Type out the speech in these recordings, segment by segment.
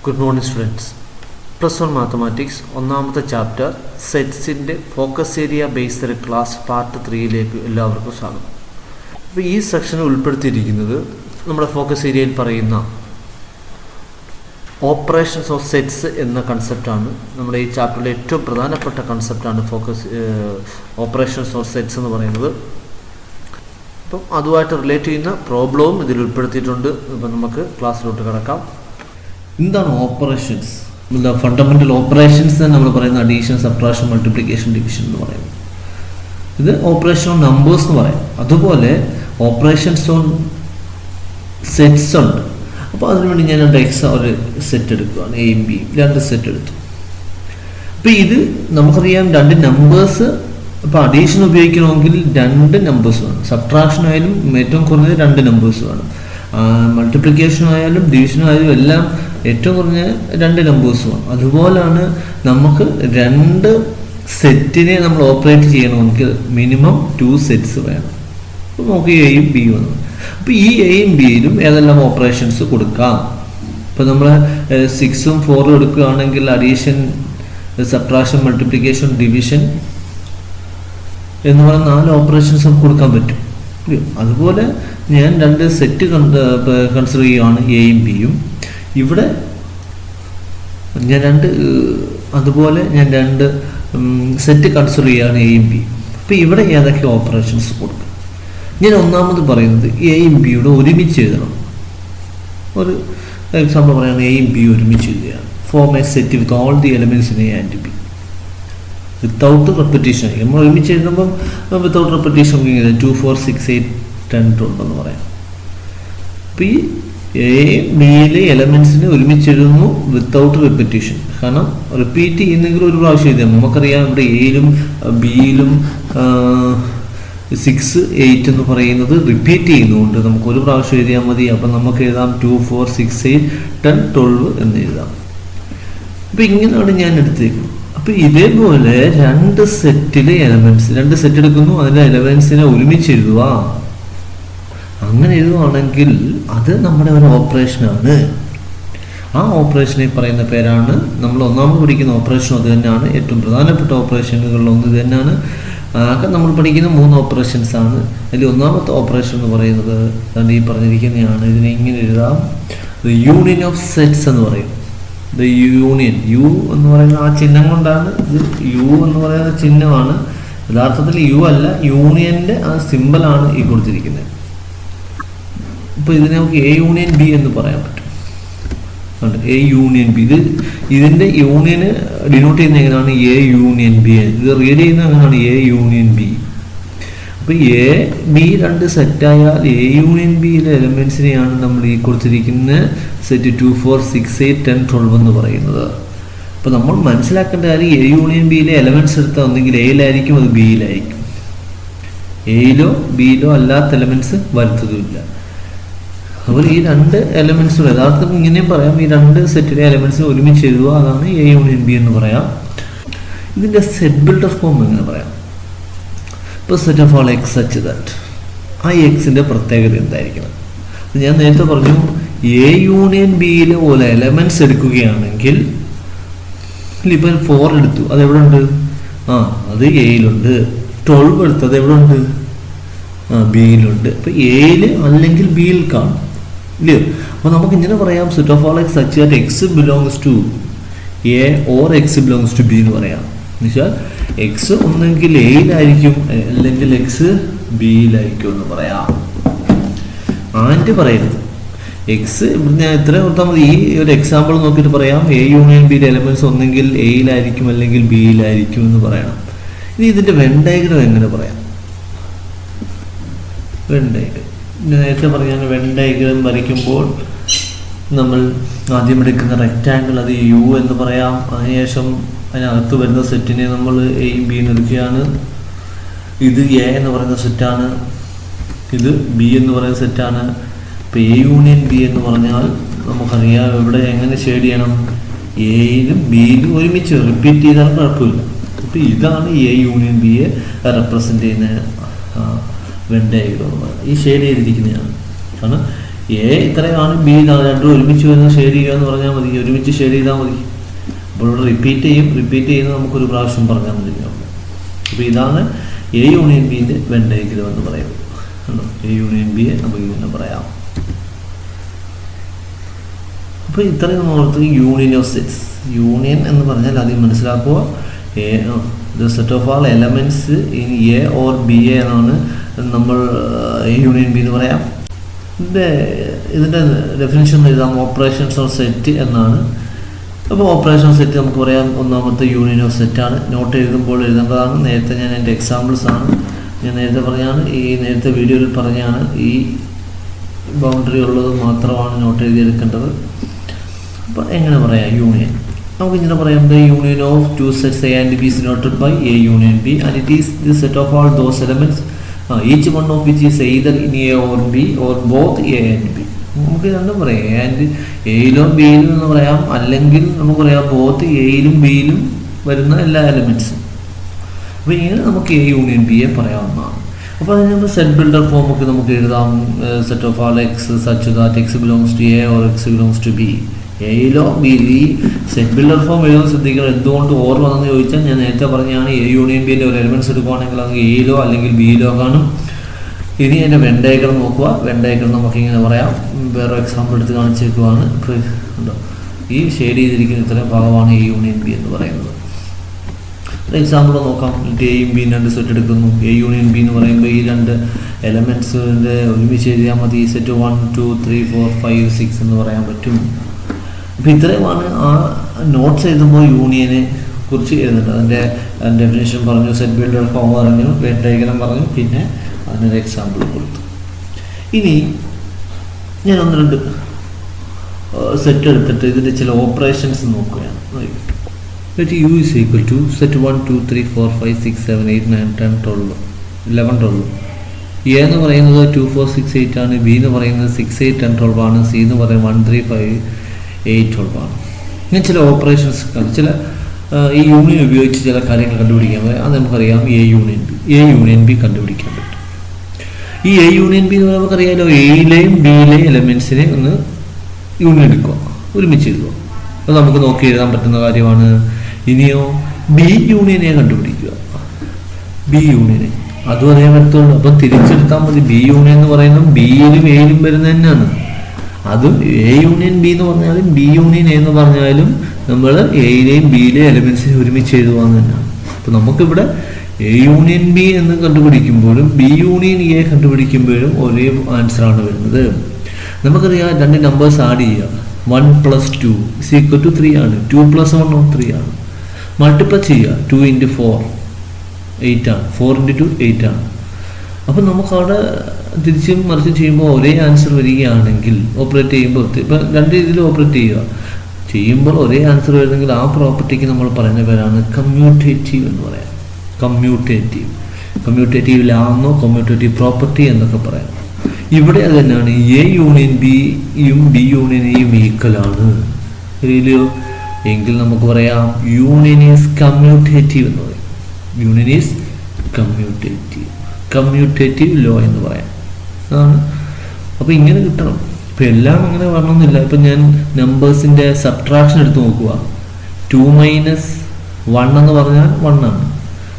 Good morning students. Plus one mathematics ഒന്നാമത്തെ chapter സെറ്റ്സിൻ്റെ focus area based class part 3യിലേക്ക് എല്ലാവർക്കും സ്വാഗതം. അപ്പോൾ ഈ സെക്ഷനിൽ ഉൾപ്പെടുത്തിയിരിക്കുന്നത് നമ്മുടെ ഫോക്കസ് ഏരിയയിൽ പറയുന്ന ഓപ്പറേഷൻസ് ഓഫ് സെറ്റ്സ് എന്ന കൺസെപ്റ്റാണ്. നമ്മുടെ ഈ ചാപ്റ്ററിലെ ഏറ്റവും പ്രധാനപ്പെട്ട കൺസെപ്റ്റാണ് ഓപ്പറേഷൻസ് ഓഫ് സെറ്റ്സ് എന്ന് പറയുന്നത്. അപ്പം അതുമായിട്ട് റിലേറ്റ് ചെയ്യുന്ന പ്രോബ്ലവും ഇതിൽ ഉൾപ്പെടുത്തിയിട്ടുണ്ട്. ഇപ്പം നമുക്ക് ക്ലാസ്സിലോട്ട് കിടക്കാം. എന്താണ് ഓപ്പറേഷൻസ്? ഫണ്ടമെൻ്റൽ ഓപ്പറേഷൻസ് നമ്മൾ പറയുന്ന അഡീഷൻ, സബ്ട്രാക്ഷൻ, മൾട്ടിപ്ലിക്കേഷൻ, ഡിവിഷൻ എന്ന് പറയുന്നത്. ഇത് ഓപ്പറേഷൻ ഓൺ നമ്പേഴ്സ് എന്ന് പറയും. അതുപോലെ ഓപ്പറേഷൻസ് ഓൺ സെറ്റ്സ് ഉണ്ട്. അപ്പോൾ അതിനുവേണ്ടി ഞാൻ ഒരു സെറ്റ് എടുക്കുകയാണ്, എയും ബിയും രണ്ട് സെറ്റ് എടുത്തു. അപ്പോൾ ഇത് നമുക്കറിയാം, രണ്ട് നമ്പേഴ്സ്. ഇപ്പോൾ അഡീഷൻ ഉപയോഗിക്കണമെങ്കിൽ രണ്ട് നമ്പേഴ്സ് വേണം. സബ്ട്രാക്ഷൻ ആയാലും ഏറ്റവും കുറഞ്ഞത് രണ്ട് നമ്പേഴ്സ് വേണം. മൾട്ടിപ്ലിക്കേഷൻ ആയാലും ഡിവിഷനും ആയാലും എല്ലാം ഏറ്റവും കുറഞ്ഞ രണ്ട് നമ്പേഴ്സ് വേണം. അതുപോലെയാണ് നമുക്ക് രണ്ട് സെറ്റിനെ നമ്മൾ ഓപ്പറേറ്റ് ചെയ്യണമെങ്കിൽ മിനിമം 2 സെറ്റ്സ് വേണം. അപ്പോൾ നമുക്ക് എയും ബിയും വന്നു. അപ്പോൾ ഈ എയും ബിയിലും ഏതെല്ലാം ഓപ്പറേഷൻസ് കൊടുക്കാം? ഇപ്പോൾ നമ്മൾ 6ഉം 4ഉം എടുക്കുകയാണെങ്കിൽ അഡീഷൻ, സബ്ട്രാക്ഷൻ, മൾട്ടിപ്ലിക്കേഷൻ, ഡിവിഷൻ എന്ന് പറയുന്ന 4 ഓപ്പറേഷൻസ് നമുക്ക് കൊടുക്കാൻ പറ്റും. അതുപോലെ ഞാൻ രണ്ട് സെറ്റ് കൺസിഡർ ചെയ്യുകയാണ്, എയും ബിയും. ഇവിടെ ഞാൻ രണ്ട് സെറ്റ് കൺസിഡർ ചെയ്യുകയാണ്, എയും ബിയും. അപ്പോൾ ഇവിടെ ഏതൊക്കെ ഓപ്പറേഷൻസ് കൊടുക്കും? ഞാൻ ഒന്നാമത് പറയുന്നത് എയും ബിയുടെ ഒരുമിച്ച് എഴുതണം. ഒരു എക്സാമ്പിൾ പറയുകയാണ്, എയും ബിയും ഒരുമിച്ച് എഴുതുകയാണ്. Form A set with all the elements in A and B without repetition. നമ്മൾ ഒരുമിച്ച് എഴുതുമ്പം വിത്തൗട്ട് റെപ്പറ്റീഷൻ 2, 4, 6, 8, 10, 12 എന്ന് പറയാം. അപ്പോൾ ഈ എയും ബിയിലെ എലമെന്റ്സിനെ ഒരുമിച്ച് എഴുതുന്നു വിത്തൗട്ട് റെപ്പറ്റീഷൻ. കാരണം റിപ്പീറ്റ് ചെയ്യുന്നെങ്കിൽ ഒരു പ്രാവശ്യം എഴുതാം. നമുക്കറിയാം, ഇവിടെ എയിലും ബിയിലും 6, 8 എന്ന് പറയുന്നത് റിപ്പീറ്റ് ചെയ്യുന്നതുകൊണ്ട് നമുക്ക് ഒരു പ്രാവശ്യം എഴുതിയാൽ മതി. അപ്പം നമുക്ക് എഴുതാം 2, 4, 6, 8, 10, 12 എന്ന് എഴുതാം. അപ്പം ഇങ്ങനെയാണ് ഞാൻ എടുത്തേക്കുന്നത്. അപ്പോൾ ഇതേപോലെ രണ്ട് സെറ്റിലെ എലമെന്റ്സ്, രണ്ട് സെറ്റ് എടുക്കുന്നു, അതിൻ്റെ എലമെന്റ്സിനെ ഒരുമിച്ച് എഴുതുക. അങ്ങനെ എഴുതുകയാണെങ്കിൽ അത് നമ്മുടെ ഒരു ഓപ്പറേഷനാണ്. ആ ഓപ്പറേഷനെ പറയുന്ന പേരാണ്, നമ്മൾ ഒന്നാമത് പഠിക്കുന്ന ഓപ്പറേഷൻ അത് തന്നെയാണ്. ഏറ്റവും പ്രധാനപ്പെട്ട ഓപ്പറേഷനുകളിലൊന്ന് ഇത് തന്നെയാണ്. ആകെ നമ്മൾ പഠിക്കുന്ന 3 ഓപ്പറേഷൻസ് ആണ്. അതിൽ ഒന്നാമത്തെ ഓപ്പറേഷൻ എന്ന് പറയുന്നത് ഈ പറഞ്ഞിരിക്കുന്നതാണ്. ഇതിനെ ഇങ്ങനെ എഴുതാം, യൂണിയൻ ഓഫ് സെറ്റ്സ് എന്ന് പറയും. യൂണിയൻ, യു എന്ന് പറയുന്ന ആ ചിഹ്നം കൊണ്ടാണ് ഇത്. യു എന്ന് പറയുന്ന ചിഹ്നമാണ്, യഥാർത്ഥത്തിൽ യു അല്ല, യൂണിയന്റെ ആ സിമ്പലാണ് ഈ കൊടുത്തിരിക്കുന്നത്. അപ്പോൾ ഇതിനെ നമുക്ക് എ യൂണിയൻ ബി എന്ന് പറയാൻ പറ്റും. എ യൂണിയൻ ബി, ഇതിന്റെ യൂണിയന് ഡിനോട്ട് ചെയ്യുന്ന എങ്ങനെയാണ്? A union B. ഇത് റീഡ് ചെയ്യുന്നത് എങ്ങനെയാണ്? A union B. അപ്പോൾ എ ബി രണ്ട് സെറ്റായാൽ എ യൂണിയൻ ബിയിലെ എലമെന്റ്സിനെയാണ് നമ്മൾ ഈ കൊടുത്തിരിക്കുന്ന സെറ്റ് 2, 4, 6, 8, 10, 12 എന്ന് പറയുന്നത്. അപ്പോൾ നമ്മൾ മനസ്സിലാക്കേണ്ട കാര്യം, എ യൂണിയൻ ബിയിലെ എലമെന്റ്സ് എടുത്താൽ ഒന്നെങ്കിൽ എയിലായിരിക്കും, അത് ബിയിലായിരിക്കും. എയിലോ ബിയിലോ അല്ലാത്ത എലമെന്റ്സ് വരുത്തതുമില്ല. അതുപോലെ ഈ രണ്ട് എലമെന്റ്സും യഥാർത്ഥം ഇങ്ങനെയും പറയാം, ഈ രണ്ട് സെറ്റിലെ എലമെന്റ്സിനെ ഒരുമിച്ച് എഴുതുക, അതാണ് എ യൂണിയൻ ബി എന്ന് പറയാം. ഇതിന്റെ സെറ്റ് ബിൽഡർ ഫോം എങ്ങനെ പറയാം? ഇപ്പോൾ set of all X such that, ആ എക്സിന്റെ പ്രത്യേകത എന്തായിരിക്കണം? ഞാൻ നേരത്തെ പറഞ്ഞു, എ യൂണിയൻ ബിയിലെ പോലെ എലമെന്റ്സ് എടുക്കുകയാണെങ്കിൽ, ഇപ്പം 4 എടുത്തു, അത് എവിടെ ഉണ്ട്? അത് എയിലുണ്ട്. 12 എടുത്തത് എവിടെ ഉണ്ട്? ബിയിലുണ്ട്. അപ്പൊ എയിൽ അല്ലെങ്കിൽ ബിയിൽ കാണും, ഇല്ലയോ? അപ്പൊ നമുക്ക് ഇങ്ങനെ പറയാം, set of all X such that X belongs to A or X belongs to B എന്ന് പറയാം. എന്നുവെച്ചാൽ എക്സ് ഒന്നെങ്കിൽ എയിലായിരിക്കും, അല്ലെങ്കിൽ എക്സ് ബിയിലായിരിക്കും എന്ന് പറയാം. ആൻഡ് പറയരുത്. എക്സ് ഞാൻ ഇത്ര കൊടുത്താൽ മതി. ഈ ഒരു എക്സാമ്പിൾ നോക്കിയിട്ട് പറയാം, എ യൂണിയൻ ബിയിലെ എലമെന്റ്സ് ഒന്നെങ്കിൽ എയിലായിരിക്കും അല്ലെങ്കിൽ ബിയിലായിരിക്കും എന്ന് പറയണം. ഇനി ഇതിന്റെ വെൻ ഡയഗ്രം എങ്ങനെ പറയാം? വെൻ ഡയഗ്രം നേരത്തെ പറഞ്ഞാൽ, വെൻ ഡയഗ്രം വരയ്ക്കുമ്പോൾ നമ്മൾ ആദ്യം എടുക്കുന്ന റെക്റ്റാങ്കിൾ, അത് യു എന്ന് പറയാം. അതിനുശേഷം അതിനകത്ത് വരുന്ന സെറ്റിനെ നമ്മൾ എയും ബിയും എടുക്കുകയാണ്. ഇത് എ എന്ന് പറയുന്ന സെറ്റാണ്, ഇത് ബി എന്ന് പറയുന്ന സെറ്റാണ്. ഇപ്പോൾ എ യൂണിയൻ ബി എന്ന് പറഞ്ഞാൽ നമുക്കറിയാം, ഇവിടെ എങ്ങനെ ഷെയ്ഡ് ചെയ്യണം? എയിലും ബിയിലും ഒരുമിച്ച് റിപ്പീറ്റ് ചെയ്താൽ കുഴപ്പമില്ല. അപ്പോൾ ഇതാണ് എ യൂണിയൻ ബിയെ റെപ്രസെൻ്റ് ചെയ്യുന്ന വെൻ ഡയഗ്രം എന്ന് പറയുന്നത്. ഈ ഷെയ്ഡ് ചെയ്തിരിക്കുന്നതാണ്. കാരണം എ ഇത്രയാണ്, ബി ഇതാണ്, രണ്ടും ഒരുമിച്ച് വരുന്ന ഷെയ്ഡ് ചെയ്യുക എന്ന് പറഞ്ഞാൽ മതി, ഒരുമിച്ച് ഷെയ്ഡ് ചെയ്താൽ മതി. അപ്പോൾ ഇവിടെ റിപ്പീറ്റ് ചെയ്യുന്നത് നമുക്കൊരു പ്രാവശ്യം പറഞ്ഞാൽ മതി. അപ്പോൾ ഇതാണ് എ യൂണിയൻ ബിൻ്റെ വെൻ ഡയഗ്രം എന്ന് പറയുന്നത്. എ യൂണിയൻ ബിയെ നമുക്ക് ഇങ്ങനെ പറയാം. അപ്പോൾ ഇത്രയും നമ്മളോർത്ത് യൂണിയൻ ഓഫ് സെറ്റ്സ്. യൂണിയൻ എന്ന് പറഞ്ഞാൽ ആദ്യം മനസ്സിലാക്കുക, the set of all elements in A or B A എന്നാണ് നമ്മൾ എ യൂണിയൻ ബി എന്ന് പറയാം. ഇതിൻ്റെ ഡെഫിനിഷൻ എഴുതാം, ഓപ്പറേഷൻസ് ഓഫ് സെറ്റ് എന്നാണ്. അപ്പോൾ ഓപ്പറേഷൻ ഓഫ് സെറ്റ് നമുക്ക് പറയാം ഒന്നാമത്തെ യൂണിയൻ ഓഫ് സെറ്റാണ്. നോട്ട് എഴുതുമ്പോൾ എഴുതേണ്ടതാണ്. നേരത്തെ ഞാൻ എൻ്റെ എക്സാമ്പിൾസാണ് ഞാൻ നേരത്തെ പറഞ്ഞാണ്, ഈ നേരത്തെ വീഡിയോയിൽ പറഞ്ഞാണ്, ഈ ബൗണ്ടറി ഉള്ളത് മാത്രമാണ് നോട്ട് എഴുതിയെടുക്കേണ്ടത്. അപ്പോൾ എങ്ങനെ പറയാം യൂണിയൻ? നമുക്കിങ്ങനെ പറയാം, the union of two sets A and B is noted by A union B and it is the set of all those elements each one of which is either in A or B or both A and B. നമുക്ക് രണ്ടും പറയാം, A and എയിലും ബിയിലും എന്ന് പറയാം, അല്ലെങ്കിൽ നമുക്ക് പറയാം both എയിലും ബിയിലും വരുന്ന എല്ലാ എലമെൻറ്റ്സും. അപ്പോൾ ഇങ്ങനെ നമുക്ക് എ യൂണിയൻ ബിയെ പറയാവുന്നതാണ്. അപ്പോൾ അതിന് നമ്മൾ സെറ്റ് ബിൽഡർ ഫോമൊക്കെ നമുക്ക് എഴുതാം. Set of all X such that X belongs to A or X belongs to B. എയിലോ ബി, ഈ സെറ്റ് ബിൽഡർ ഫോം എഴുതാൻ ശ്രദ്ധിക്കണം. എന്തുകൊണ്ട് ഓർ വന്നെന്ന് ചോദിച്ചാൽ ഞാൻ നേരത്തെ പറഞ്ഞാണ്, എ യൂണിയൻ ബിൻ്റെ ഒരു എലമെൻറ്റ്സ് എടുക്കുകയാണെങ്കിൽ അത് എയിലോ അല്ലെങ്കിൽ ബിയിലോ കാണും. ഇനി എൻ്റെ വെൻ ഡയഗ്രം നോക്കുക. വെൻ ഡയഗ്രം നമുക്കിങ്ങനെ പറയാം, വേറെ എക്സാമ്പിൾ എടുത്ത് കാണിച്ചേക്കുവാണ്. ഉണ്ടോ, ഈ ഷെയ്ഡ് ചെയ്തിരിക്കുന്ന ഇത്രയും ഭാഗമാണ് എ യൂണിയൻ ബി എന്ന് പറയുന്നത്. ഒരു എക്സാമ്പിൾ നോക്കാം. എയും ബിയും രണ്ട് സെറ്റ് എടുക്കുന്നു. എ യൂണിയൻ ബി എന്ന് പറയുമ്പോൾ ഈ രണ്ട് എലമെൻറ്റ്സിൻ്റെ ഒരുമിച്ച് എഴുതിയാൽ മതി. സെറ്റ് 1 2 3 4 5 6 എന്ന് പറയാൻ പറ്റും. അപ്പോൾ ഇത്രയുമാണ് ആ നോട്ട്സ് എഴുതുമ്പോൾ യൂണിയനെ കുറിച്ച് എഴുതുന്നത്. അതിൻ്റെ ഡെഫിനേഷൻ പറഞ്ഞു, സെറ്റ് ബിൽഡർ ഫോം പറഞ്ഞു, വെൻ ഡയഗ്രം പറഞ്ഞു, പിന്നെ അതിനൊരു എക്സാമ്പിൾ കൊടുത്തു. ഇനി ഞാൻ ഒന്ന് രണ്ട് സെറ്റ് എടുത്തിട്ട് ഇതിൻ്റെ ചില ഓപ്പറേഷൻസ് നോക്കുകയാണ്. Let U is equal to set 1 2 3 4 5 6 7 8 9 10 12 11 12. A എന്ന് പറയുന്നത് 2 4 6 8 ആണ്. ബി എന്ന് പറയുന്നത് 6 8 10 12 ആണ്. സി എന്ന് പറയുന്നത് 1 3 5 8 12 ആണ്. ഇങ്ങനെ ചില ഓപ്പറേഷൻസ്, ചില ഈ യൂണിയൻ ഉപയോഗിച്ച് ചില കാര്യങ്ങൾ കണ്ടുപിടിക്കാൻ പറ്റും. അത് നമുക്കറിയാം, എ യൂണിയൻ ബി കണ്ടുപിടിക്കാൻ പറ്റും. ഈ എ യൂണിയൻ ബി എന്ന് നമുക്കറിയാമല്ലോ, എയിലെയും ബിയിലെയും എലമെൻസിനെ ഒന്ന് യൂണിയൻ എടുക്കുക, ഒരുമിച്ച് എഴുതുക. അത് നമുക്ക് നോക്കി എഴുതാൻ പറ്റുന്ന കാര്യമാണ്. ഇനിയോ ബി യൂണിയനെ കണ്ടുപിടിക്കുക. ബി യൂണിയനെ അതും അറിയാൻ പറ്റുള്ളൂ. അപ്പം തിരിച്ചെടുത്താൽ മതി. ബി യൂണിയൻ എന്ന് പറയുന്നത് ബിയിലും എയിലും വരുന്നത് തന്നെയാണ്. അതും എ യൂണിയൻ ബി എന്ന് പറഞ്ഞാലും ബി യൂണിയൻ എന്ന് പറഞ്ഞാലും നമ്മൾ എയിലെയും ബിയിലെയും എലമെൻസിനെ ഒരുമിച്ച് എഴുതുകയെന്ന് തന്നെയാണ്. അപ്പോൾ നമുക്കിവിടെ എ യൂണിയൻ ബി എന്ന് കണ്ടുപിടിക്കുമ്പോഴും ബി യൂണിയൻ എ കണ്ടുപിടിക്കുമ്പോഴും ഒരേ ആൻസറാണ് വരുന്നത്. നമുക്കറിയാം, രണ്ട് നമ്പേഴ്സ് ആഡ് ചെയ്യുക. 1 + 2 = 3 ആണ്. 2 + 1 3 ആണ്. മൾട്ടിപ്ലൈ ചെയ്യുക. 2 × 4 8 ആണ്. 4 × 2 8 ആണ്. അപ്പം നമുക്കവിടെ തിരിച്ചും മറിച്ചും ചെയ്യുമ്പോൾ ഒരേ ആൻസർ വരികയാണെങ്കിൽ ഓപ്പറേറ്റ് ചെയ്യുമ്പോൾ, ഇപ്പം രണ്ട് രീതിയിൽ ഓപ്പറേറ്റ് ചെയ്യുമ്പോൾ ഒരേ ആൻസർ വരുന്നെങ്കിൽ ആ പ്രോപ്പർട്ടിക്ക് നമ്മൾ പറയുന്ന പേരാണ് കമ്മ്യൂട്ടേറ്റീവ് എന്ന് പറയാം. കമ്മ്യൂട്ടേറ്റീവ് ലാ എന്നോ കമ്മ്യൂട്ടേറ്റീവ് പ്രോപ്പർട്ടി എന്നൊക്കെ പറയാം. ഇവിടെ അത് തന്നെയാണ്. എ യൂണിയൻ ബിയും ബി യൂണിയൻ എയും ഈക്വൽ ആണ് ശരിയല്ലയോ? എങ്കിൽ നമുക്ക് പറയാം യൂണിയൻ ഈസ് കമ്മ്യൂട്ടേറ്റീവ് എന്ന് പറയും. യൂണിയൻ ഈസ് കമ്മ്യൂട്ടേറ്റീവ് ലോ എന്ന് പറയാം. അതാണ്. അപ്പോൾ ഇങ്ങനെ കിട്ടണം. ഇപ്പം എല്ലാം അങ്ങനെ വരണമെന്നില്ല. ഇപ്പം ഞാൻ നമ്പേഴ്സിൻ്റെ സബ്ട്രാക്ഷൻ എടുത്ത് നോക്കുക. 2 - 1 എന്ന് പറഞ്ഞാൽ 1 ആണ്.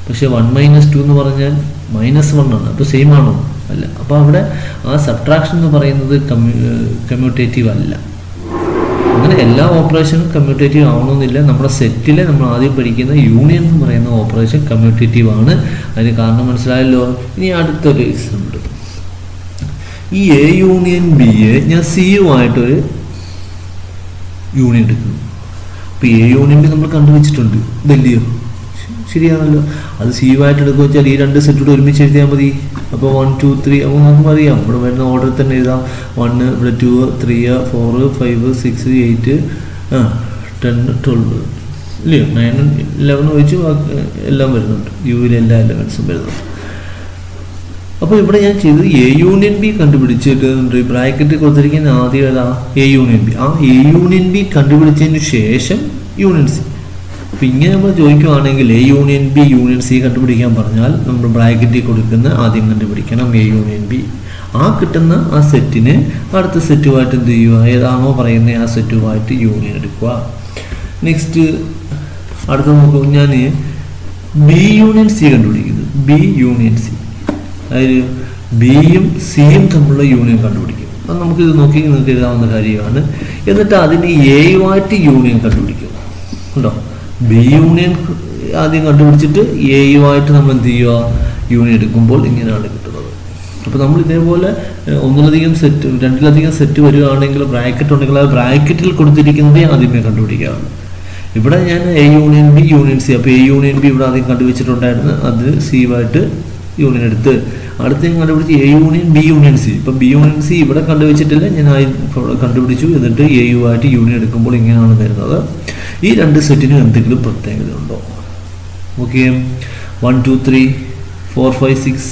പക്ഷേ 1 - 2 എന്ന് പറഞ്ഞാൽ -1 ആണ്. അപ്പോൾ സെയിം ആണോ? അല്ല. അപ്പോൾ അവിടെ ആ സബ്ട്രാക്ഷൻ എന്ന് പറയുന്നത് കമ്മ്യൂട്ടേറ്റീവ് അല്ല. അങ്ങനെ എല്ലാ ഓപ്പറേഷനും കമ്മ്യൂട്ടേറ്റീവ് ആവണമെന്നില്ല. നമ്മുടെ സെറ്റിലെ നമ്മൾ ആദ്യം പഠിക്കുന്ന യൂണിയൻ എന്ന് പറയുന്ന ഓപ്പറേഷൻ കമ്മ്യൂട്ടേറ്റീവ് ആണ്. അതിന് കാരണം മനസ്സിലായല്ലോ. ഇനി അടുത്തൊരു എക്സാമ്പിൾ. ഈ എ യൂണിയൻ ബിയെ ഞാൻ സിയുമായിട്ടൊരു യൂണിയൻ എടുക്കുന്നു. അപ്പോൾ എ യൂണിയൻ ബി നമ്മൾ കണ്ടുവച്ചിട്ടുണ്ട്, ഇതല്ലയോ? ശരിയാണല്ലോ. അത് സിയുമായിട്ട് എടുക്കുക വെച്ചാൽ ഈ രണ്ട് സെറ്റോട് ഒരുമിച്ച് എഴുതിയാൽ മതി. അപ്പോൾ 1 2 3 അപ്പോൾ നമുക്ക് അറിയാം, ഇവിടെ വരുന്ന ഓർഡറിൽ തന്നെ എഴുതാം. 1 ഇവിടെ 2 3 4 5 6 8 10 12 ഇല്ലയോ? 9 11 ഒഴിച്ച് എല്ലാം വരുന്നുണ്ട്. യുവിലെ എല്ലാ എലമെൻസും വരുന്നുണ്ട്. അപ്പോൾ ഇവിടെ ഞാൻ ചെയ്തത് എ യൂണിയൻ ബി കണ്ടുപിടിച്ചിട്ട് ബ്രാക്കറ്റിൽ കൊടുത്തിരിക്കുന്ന ആദ്യം ഏതാ? A union B. ആ എ യൂണിയൻ ബി കണ്ടുപിടിച്ചതിന് ശേഷം യൂണിയൻ സി. അപ്പം ഇങ്ങനെ നമ്മൾ ചോദിക്കുകയാണെങ്കിൽ A union B union C കണ്ടുപിടിക്കാൻ പറഞ്ഞാൽ നമ്മൾ ബ്രാക്കറ്റിൽ കൊടുക്കുന്ന ആദ്യം കണ്ടുപിടിക്കണം എ യൂണിയൻ ബി. ആ കിട്ടുന്ന ആ സെറ്റിനെ അടുത്ത സെറ്റുമായിട്ട് എന്ത് ചെയ്യുക, ഏതാണോ പറയുന്നത് ആ സെറ്റുമായിട്ട് യൂണിയൻ എടുക്കുക. നെക്സ്റ്റ് അടുത്ത നോക്കൂ, ഞാൻ ബി യൂണിയൻ സി കണ്ടുപിടിക്കുന്നത്. ബി യൂണിയൻ സി, അതായത് ബിയും സിയും തമ്മിലുള്ള യൂണിയൻ കണ്ടുപിടിക്കും. അത് നമുക്കിത് നോക്കി നിങ്ങൾക്ക് എഴുതാവുന്ന കാര്യമാണ്. എന്നിട്ട് അതിന് എയുമായിട്ട് യൂണിയൻ കണ്ടുപിടിക്കും. ഉണ്ടോ, ബി യൂണിയൻ ആദ്യം കണ്ടുപിടിച്ചിട്ട് എയുമായിട്ട് നമ്മൾ എന്ത് ചെയ്യുക, യൂണിയൻ എടുക്കുമ്പോൾ ഇങ്ങനെയാണ് കിട്ടുന്നത്. അപ്പോൾ നമ്മൾ ഇതേപോലെ ഒന്നിലധികം സെറ്റ്, രണ്ടിലധികം സെറ്റ് വരികയാണെങ്കിൽ ബ്രാക്കറ്റ് ഉണ്ടെങ്കിൽ ആ ബ്രാക്കറ്റിൽ കൊടുത്തിരിക്കുന്നതേ ആദ്യമേ കണ്ടുപിടിക്കാവുള്ളൂ. ഇവിടെ ഞാൻ A union B union C, അപ്പോൾ എ യൂണിയൻ ബി ഇവിടെ ആദ്യം കണ്ടുപിടിച്ചിട്ടുണ്ടായിരുന്നു, അത് സിയുമായിട്ട് യൂണിയൻ എടുത്ത് അടുത്ത് ഞാൻ കണ്ടുപിടിച്ച് A union B union C. ഇപ്പം ബി യൂണിയൻ സി ഇവിടെ കണ്ടുപിടിച്ചിട്ടില്ല, ഞാൻ കണ്ടുപിടിച്ചു. എന്നിട്ട് എ യു ആയിട്ട് യൂണിയൻ എടുക്കുമ്പോൾ ഇങ്ങനെയാണ് വരുന്നത്. ഈ രണ്ട് സെറ്റിനും എന്തെങ്കിലും പ്രത്യേകത ഉണ്ടോ? ഓക്കെ, 1 2 3 4 5 6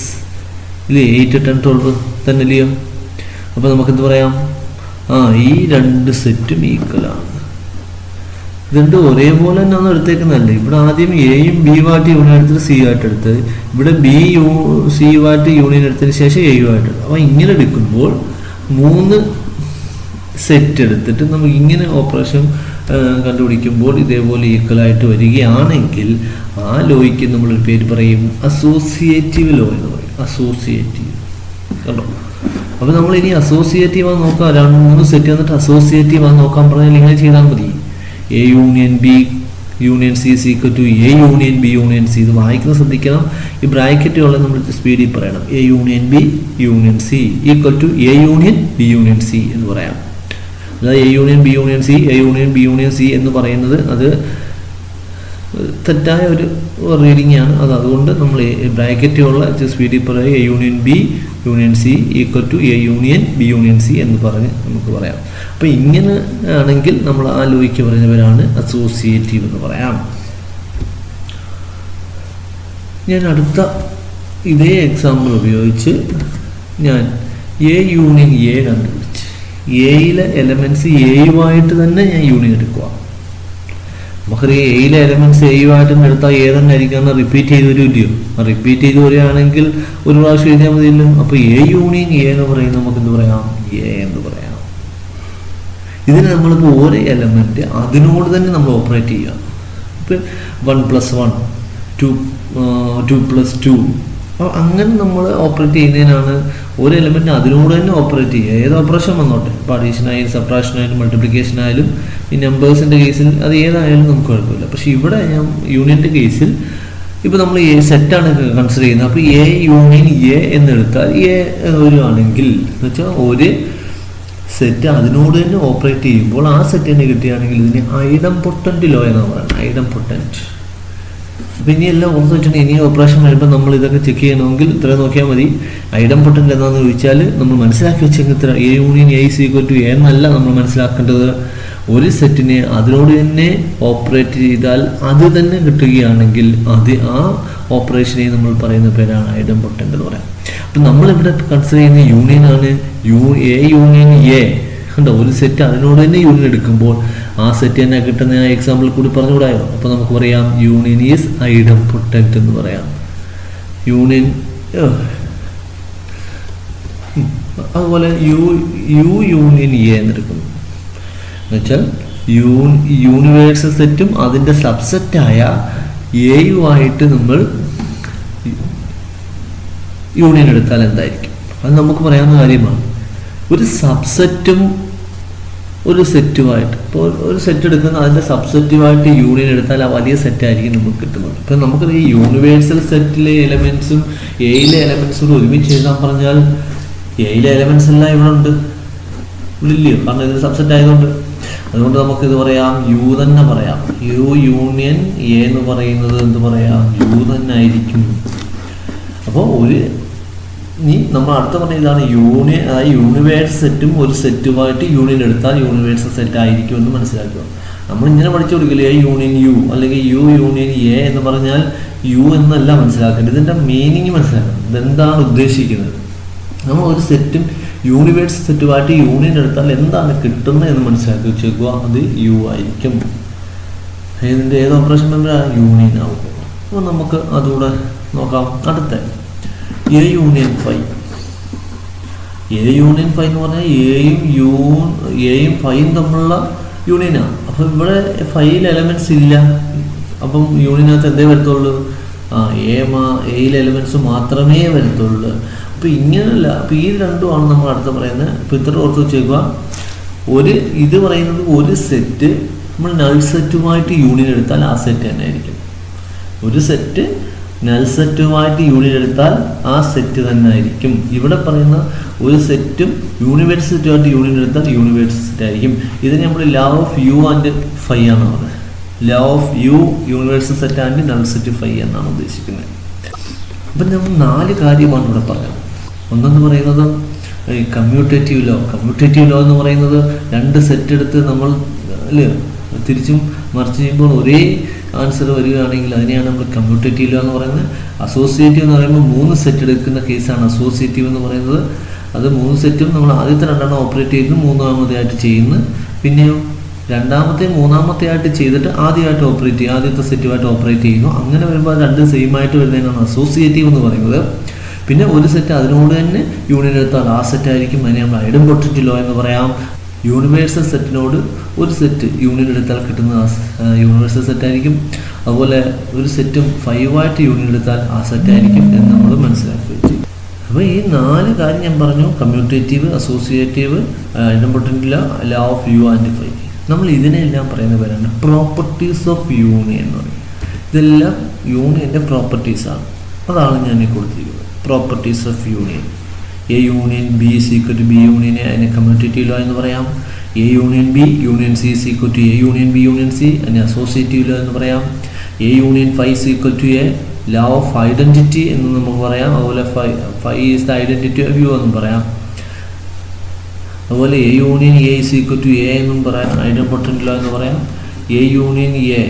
ഇല്ലേ, 8 10 12 തന്നെ ഇല്ലയോ? അപ്പോൾ നമുക്കെന്ത് പറയാം, ഈ രണ്ട് സെറ്റും ഈക്വലാണ്. ഇതുണ്ട് ഒരേപോലെ തന്നെ ഒന്ന് എടുത്തേക്കുന്നതല്ലേ. ഇവിടെ ആദ്യം എയും ബിയുമായിട്ട് യൂണിയൻ എടുത്തിട്ട് സി ആയിട്ട് എടുത്ത്, ഇവിടെ ബി സിയുമായിട്ട് യൂണിയൻ എടുത്തതിന് ശേഷം എ യു ആയിട്ട്. അപ്പോൾ ഇങ്ങനെ എടുക്കുമ്പോൾ 3 സെറ്റ് എടുത്തിട്ട് നമുക്ക് ഇങ്ങനെ ഓപ്പറേഷൻ കണ്ടുപിടിക്കുമ്പോൾ ഇതേപോലെ ഈക്വലായിട്ട് വരികയാണെങ്കിൽ ആ ലോയ്ക്ക് നമ്മളൊരു പേര് പറയും അസോസിയേറ്റീവ് ലോ എന്ന് പറയും. അസോസിയേറ്റീവ് കണ്ടോ. അപ്പോൾ നമ്മൾ ഇനി അസോസിയേറ്റീവ് ആണെന്ന് നോക്കാം. 2-3 സെറ്റ് വന്നിട്ട് അസോസിയേറ്റീവ് ആണെന്ന് നോക്കാൻ പറഞ്ഞാൽ ഇങ്ങനെ ചെയ്താൽ മതി. A union B union C is equal to A union B union C. ഇത് വായിക്കുന്നത് ശ്രദ്ധിക്കണം, ഈ ബ്രാക്കറ്റുള്ള നമ്മൾ സ്പീഡിൽ പറയണം. A union B union C equal to A union B union C എന്ന് പറയാം. അതായത് A union B union C, A union B union C എന്ന് പറയുന്നത് അത് തെറ്റായ ഒരു റീഡിംഗ് ആണ്. അതുകൊണ്ട് നമ്മൾ ബ്രാക്കറ്റുള്ള സ്പീഡിൽ പറയുക A union B union C equal to A union B union C എന്ന് പറഞ്ഞ് നമുക്ക് പറയാം. അപ്പോൾ ഇങ്ങനെ ആണെങ്കിൽ നമ്മൾ ആ ലോയ്ക്ക് പറഞ്ഞവരാണ് അസോസിയേറ്റീവ് എന്ന് പറയാം. ഞാൻ അടുത്ത ഇതേ എക്സാമ്പിൾ ഉപയോഗിച്ച് ഞാൻ എ യൂണിയൻ എ കണ്ടുപിടിച്ച് എയിലെ എലമെൻറ്റ്സ് എയുമായിട്ട് തന്നെ ഞാൻ യൂണിയൻ എടുക്കുക. നമുക്കറിയാം എയിലെ എലമെൻറ്റ്സ് എയുമായിട്ട് തന്നെ എടുത്താൽ എ തന്നെ ആയിരിക്കും, റിപ്പീറ്റ് ചെയ്ത് വരില്ലയോ. റിപ്പീറ്റ് ചെയ്ത് വരികയാണെങ്കിൽ ഒരു പ്രാവശ്യം എഴുതിയാൽ മതിയല്ലോ. അപ്പോൾ എ യൂണിയൻ എ എന്ന് പറയുന്നത് നമുക്ക് എന്ത് പറയാം, എ എന്ന് പറയാം. ഇതിന് നമ്മളിപ്പോൾ ഓരോ എലമെൻറ്റ് അതിനോട് തന്നെ നമ്മൾ ഓപ്പറേറ്റ് ചെയ്യുക. ഇപ്പം 1 + 1 2 + 2 അപ്പോൾ അങ്ങനെ നമ്മൾ ഓപ്പറേറ്റ് ചെയ്യുന്നതിനാണ് ഒരു എലമെൻറ്റ് അതിനോട് തന്നെ ഓപ്പറേറ്റ് ചെയ്യുക. ഏത് ഓപ്പറേഷൻ വന്നോട്ടെ, ഇപ്പോൾ അഡീഷനായാലും സബ്ട്രാക്ഷനായാലും മൾട്ടിപ്ലിക്കേഷനായാലും ഈ നമ്പേഴ്സിൻ്റെ കേസിൽ അത് ഏതായാലും നമുക്ക് കുഴപ്പമില്ല. പക്ഷേ ഇവിടെ ഞാൻ യൂണിയൻ്റെ കേസിൽ ഇപ്പോൾ നമ്മൾ സെറ്റാണ് കൺസിഡർ ചെയ്യുന്നത്. അപ്പോൾ എ യൂണിയൻ എ എന്നെടുത്താൽ എ വരുവാണെങ്കിൽ എന്ന് വെച്ചാൽ ഒരു സെറ്റ് അതിനോട് തന്നെ ഓപ്പറേറ്റ് ചെയ്യുമ്പോൾ ആ സെറ്റ് തന്നെ കിട്ടുകയാണെങ്കിൽ ഇതിന് ഐഡംപൊട്ടൻറ്റ് ലോ എന്നാണ് പറയുന്നത്. ഐഡംപൊട്ടൻറ്റ്. അപ്പം ഇനിയെല്ലാം ഓർത്ത് വെച്ചിട്ടുണ്ടെങ്കിൽ ഇനി ഓപ്പറേഷൻ വരുമ്പോൾ നമ്മൾ ഇതൊക്കെ ചെക്ക് ചെയ്യണമെങ്കിൽ ഇത്ര നോക്കിയാൽ മതി. ഐഡംപൊട്ടൻറ്റ് എന്താണെന്ന് ചോദിച്ചാൽ നമ്മൾ മനസ്സിലാക്കി വെച്ചെങ്കിൽ ഇത്ര A union A is equal to A എന്നല്ല നമ്മൾ മനസ്സിലാക്കേണ്ടത്. ഒരു സെറ്റിനെ അതിനോട് തന്നെ ഓപ്പറേറ്റ് ചെയ്താൽ അത് തന്നെ കിട്ടുകയാണെങ്കിൽ അത് ആ ഓപ്പറേഷനെ നമ്മൾ പറയുന്ന പേരാണ് ഐഡംപൊട്ടൻറ്റ് എന്ന് പറയാം. അപ്പം നമ്മളിവിടെ കൺസിഡർ ചെയ്യുന്ന യൂണിയനാണ് എ യൂണിയൻ എ. കണ്ടോ, ഒരു സെറ്റ് അതിനോട് തന്നെ യൂണിയൻ എടുക്കുമ്പോൾ ആ സെറ്റ് തന്നെ കിട്ടുന്ന ആ എക്സാമ്പിൾ കൂടി പറഞ്ഞുകൂടായോ. അപ്പോൾ നമുക്ക് പറയാം യൂണിയൻ ഈസ് ഐഡംപൊട്ടൻറ്റ് എന്ന് പറയാം. യൂണിയൻ അതുപോലെ യു യൂണിയൻ എ എന്നെടുക്കുന്നു എന്നുവെച്ചാൽ യൂണിവേഴ്സൽ സെറ്റും അതിൻ്റെ സബ്സെറ്റായ എയുമായിട്ട് നമ്മൾ യൂണിയൻ എടുത്താൽ എന്തായിരിക്കും, അത് നമുക്ക് പറയാവുന്ന കാര്യമാണ്. ഒരു സബ്സെറ്റും ഒരു സെറ്റുമായിട്ട്, ഇപ്പോൾ ഒരു സെറ്റ് എടുക്കുന്ന അതിൻ്റെ സബ്സെറ്റുമായിട്ട് യൂണിയൻ എടുത്താൽ ആ വലിയ സെറ്റായിരിക്കും നമുക്ക് കിട്ടുന്നത്. ഇപ്പം നമുക്ക് ഈ യൂണിവേഴ്സൽ സെറ്റിലെ എലമെൻറ്റ്സും എയിലെ എലമെൻറ്റ്സും ഒരുമിച്ച് എഴുതാൻ പറഞ്ഞാൽ എയിലെ എലമെൻറ്റ്സ് എല്ലാം ഇവിടെ ഉണ്ട്, ഇവിടെ ഇല്ലയോ, കാരണം ഇത് സബ്സെറ്റ് ആയതുകൊണ്ട്. അതുകൊണ്ട് നമുക്കിത് പറയാം യു തന്നെ പറയാം. യു യൂണിയൻ എ എന്ന് പറയുന്നത് എന്ത് പറയാം, യു തന്നെ ആയിരിക്കും. അപ്പോൾ ഇനി നമ്മൾ അടുത്ത പറഞ്ഞ ഇതാണ് യൂണിയൻ, അതായത് യൂണിവേഴ്സ് സെറ്റും ഒരു സെറ്റുമായിട്ട് യൂണിയൻ എടുത്താൽ യൂണിവേഴ്സൽ സെറ്റ് ആയിരിക്കും എന്ന് മനസ്സിലാക്കുക. നമ്മൾ ഇങ്ങനെ പഠിച്ചു കൊടുക്കില്ല എ യൂണിയൻ യു അല്ലെങ്കിൽ യു യൂണിയൻ എ എന്ന് പറഞ്ഞാൽ യു എന്നല്ല മനസ്സിലാക്കേണ്ടത്, ഇതിൻ്റെ മീനിങ് മനസ്സിലാക്കണം, ഇതെന്താണ് ഉദ്ദേശിക്കുന്നത്. നമ്മൾ ഒരു സെറ്റും യൂണിവേഴ്സ് സെറ്റുമായിട്ട് യൂണിയൻ എടുത്താൽ എന്താണ് കിട്ടുന്നത് എന്ന് മനസ്സിലാക്കി വെച്ചേക്കുക, അത് യു ആയിരിക്കും. ഇതിൻ്റെ ഏത് ഓപ്പറേഷൻ മെമ്പർ യൂണിയൻ ആവും. അപ്പോൾ നമുക്ക് അതുകൂടെ നോക്കാം. അടുത്ത A union 5. A union phi എന്ന് പറഞ്ഞാൽ എയും ഫൈയും തമ്മിലുള്ള യൂണിയനാണ്. അപ്പം ഇവിടെ ഫൈയിൽ എലമെൻറ്റ്സ് ഇല്ല, അപ്പം യൂണിയനകത്ത് എന്തേ വരത്തുള്ളൂ? എയിലെ എലമെൻറ്റ്സ് മാത്രമേ വരത്തുള്ളൂ. അപ്പോൾ ഇങ്ങനെയല്ല. അപ്പോൾ ഈ രണ്ടുമാണ് നമ്മൾ അടുത്ത് പറയുന്നത്. ഇപ്പോൾ ഇത്ര ഓർത്ത് വെച്ചേക്കുക. ഇത് പറയുന്നത് ഒരു സെറ്റ് നമ്മൾ നൾ സെറ്റുമായിട്ട് യൂണിയൻ എടുത്താൽ ആ സെറ്റ് തന്നെ ആയിരിക്കും. ഒരു സെറ്റ് നൾ സെറ്റുമായിട്ട് യൂണിയൻ എടുത്താൽ ആ സെറ്റ് തന്നെ ആയിരിക്കും. ഇവിടെ പറയുന്ന ഒരു സെറ്റും യൂണിവേഴ്സ് സെറ്റുമായിട്ട് യൂണിയൻ എടുത്താൽ യൂണിവേഴ്സ് സെറ്റ് ആയിരിക്കും. ഇതിന് നമ്മൾ law of U and phi ആണ് പറയുന്നത്. Law of you universe set and null set phi എന്നാണ് ഉദ്ദേശിക്കുന്നത്. അപ്പം നമ്മൾ 4 കാര്യമാണ് ഇവിടെ പറയുന്നത്. ഒന്നെന്ന് പറയുന്നത് ഈ കമ്മ്യൂട്ടേറ്റീവ് ലോ എന്ന് പറയുന്നത് 2 സെറ്റ് എടുത്ത് നമ്മൾ അല്ലേ തിരിച്ചും മറിച്ച് ചെയ്യുമ്പോൾ ഒരേ ആൻസർ വരികയാണെങ്കിൽ അതിനെയാണ് നമ്മൾ കമ്മ്യൂട്ടേറ്റീവ് ലോ എന്ന് പറയുന്നത്. അസോസിയേറ്റീവ് എന്ന് പറയുമ്പോൾ 3 സെറ്റ് എടുക്കുന്ന കേസാണ് അസോസിയേറ്റീവ് എന്ന് പറയുന്നത്. അത് 3 സെറ്റും നമ്മൾ ആദ്യത്തെ 2 ഓപ്പറേറ്റ് ചെയ്യുന്നു, 3ാമത്തെ ആയിട്ട് ചെയ്യുന്നു, പിന്നെയോ 2ാമത്തെ 3ാമത്തെ ആയിട്ട് ചെയ്തിട്ട് ആദ്യമായിട്ട് ഓപ്പറേറ്റ് ചെയ്യും, ആദ്യത്തെ സെറ്റുമായിട്ട് ഓപ്പറേറ്റ് ചെയ്യുന്നു. അങ്ങനെ വരുമ്പോൾ 2 സെയിം ആയിട്ട് വരുന്നതിനാണ് അസോസിയേറ്റീവ് എന്ന് പറയുന്നത്. പിന്നെ ഒരു സെറ്റ് അതിനോട് തന്നെ യൂണിയൻ എടുത്താൽ ആ സെറ്റ് ആയിരിക്കും. അതിനെ നമ്മൾ ഐഡംപൊട്ടൻറ്റ് ലോ എന്ന് പറയാം. യൂണിവേഴ്സൽ സെറ്റിനോട് ഒരു സെറ്റ് യൂണിയൻ എടുത്താൽ കിട്ടുന്ന യൂണിവേഴ്സൽ സെറ്റ് ആയിരിക്കും. അതുപോലെ ഒരു സെറ്റും 5ആയിട്ട് യൂണിയൻ എടുത്താൽ ആ സെറ്റ് ആയിരിക്കും എന്ന് നമ്മൾ മനസ്സിലാക്കി വെച്ചു. അപ്പോൾ ഈ 4 കാര്യം ഞാൻ പറഞ്ഞു: commutative, associative, idempotent law, law of U and phi. നമ്മൾ ഇതിനെല്ലാം പറയുന്ന പേരാണ് പ്രോപ്പർട്ടീസ് ഓഫ് യൂണിയൻ എന്ന് പറയും. ഇതെല്ലാം യൂണിയൻ്റെ പ്രോപ്പർട്ടീസാണ്. അതാണ് ഞാൻ ഈ കൊടുത്തിരിക്കുന്നത്, properties of union. A union B is equal to B union, അതിനെ കമ്മ്യൂട്ടേറ്റീവ് ലോ എന്ന് പറയാം. A union B union C is equal to A union B union C, അതിനെ അസോസിയേറ്റീവ് ലോ എന്ന് പറയാം. A union phi is equal to A, law of identity എന്ന് നമുക്ക് പറയാം. അതുപോലെ phi is the identity of U എന്നും പറയാം. അതുപോലെ A union A is equal to A എന്നും പറയാം, ഐഡംപൊട്ടൻറ്റ് ലോ എന്ന് പറയാം. A union A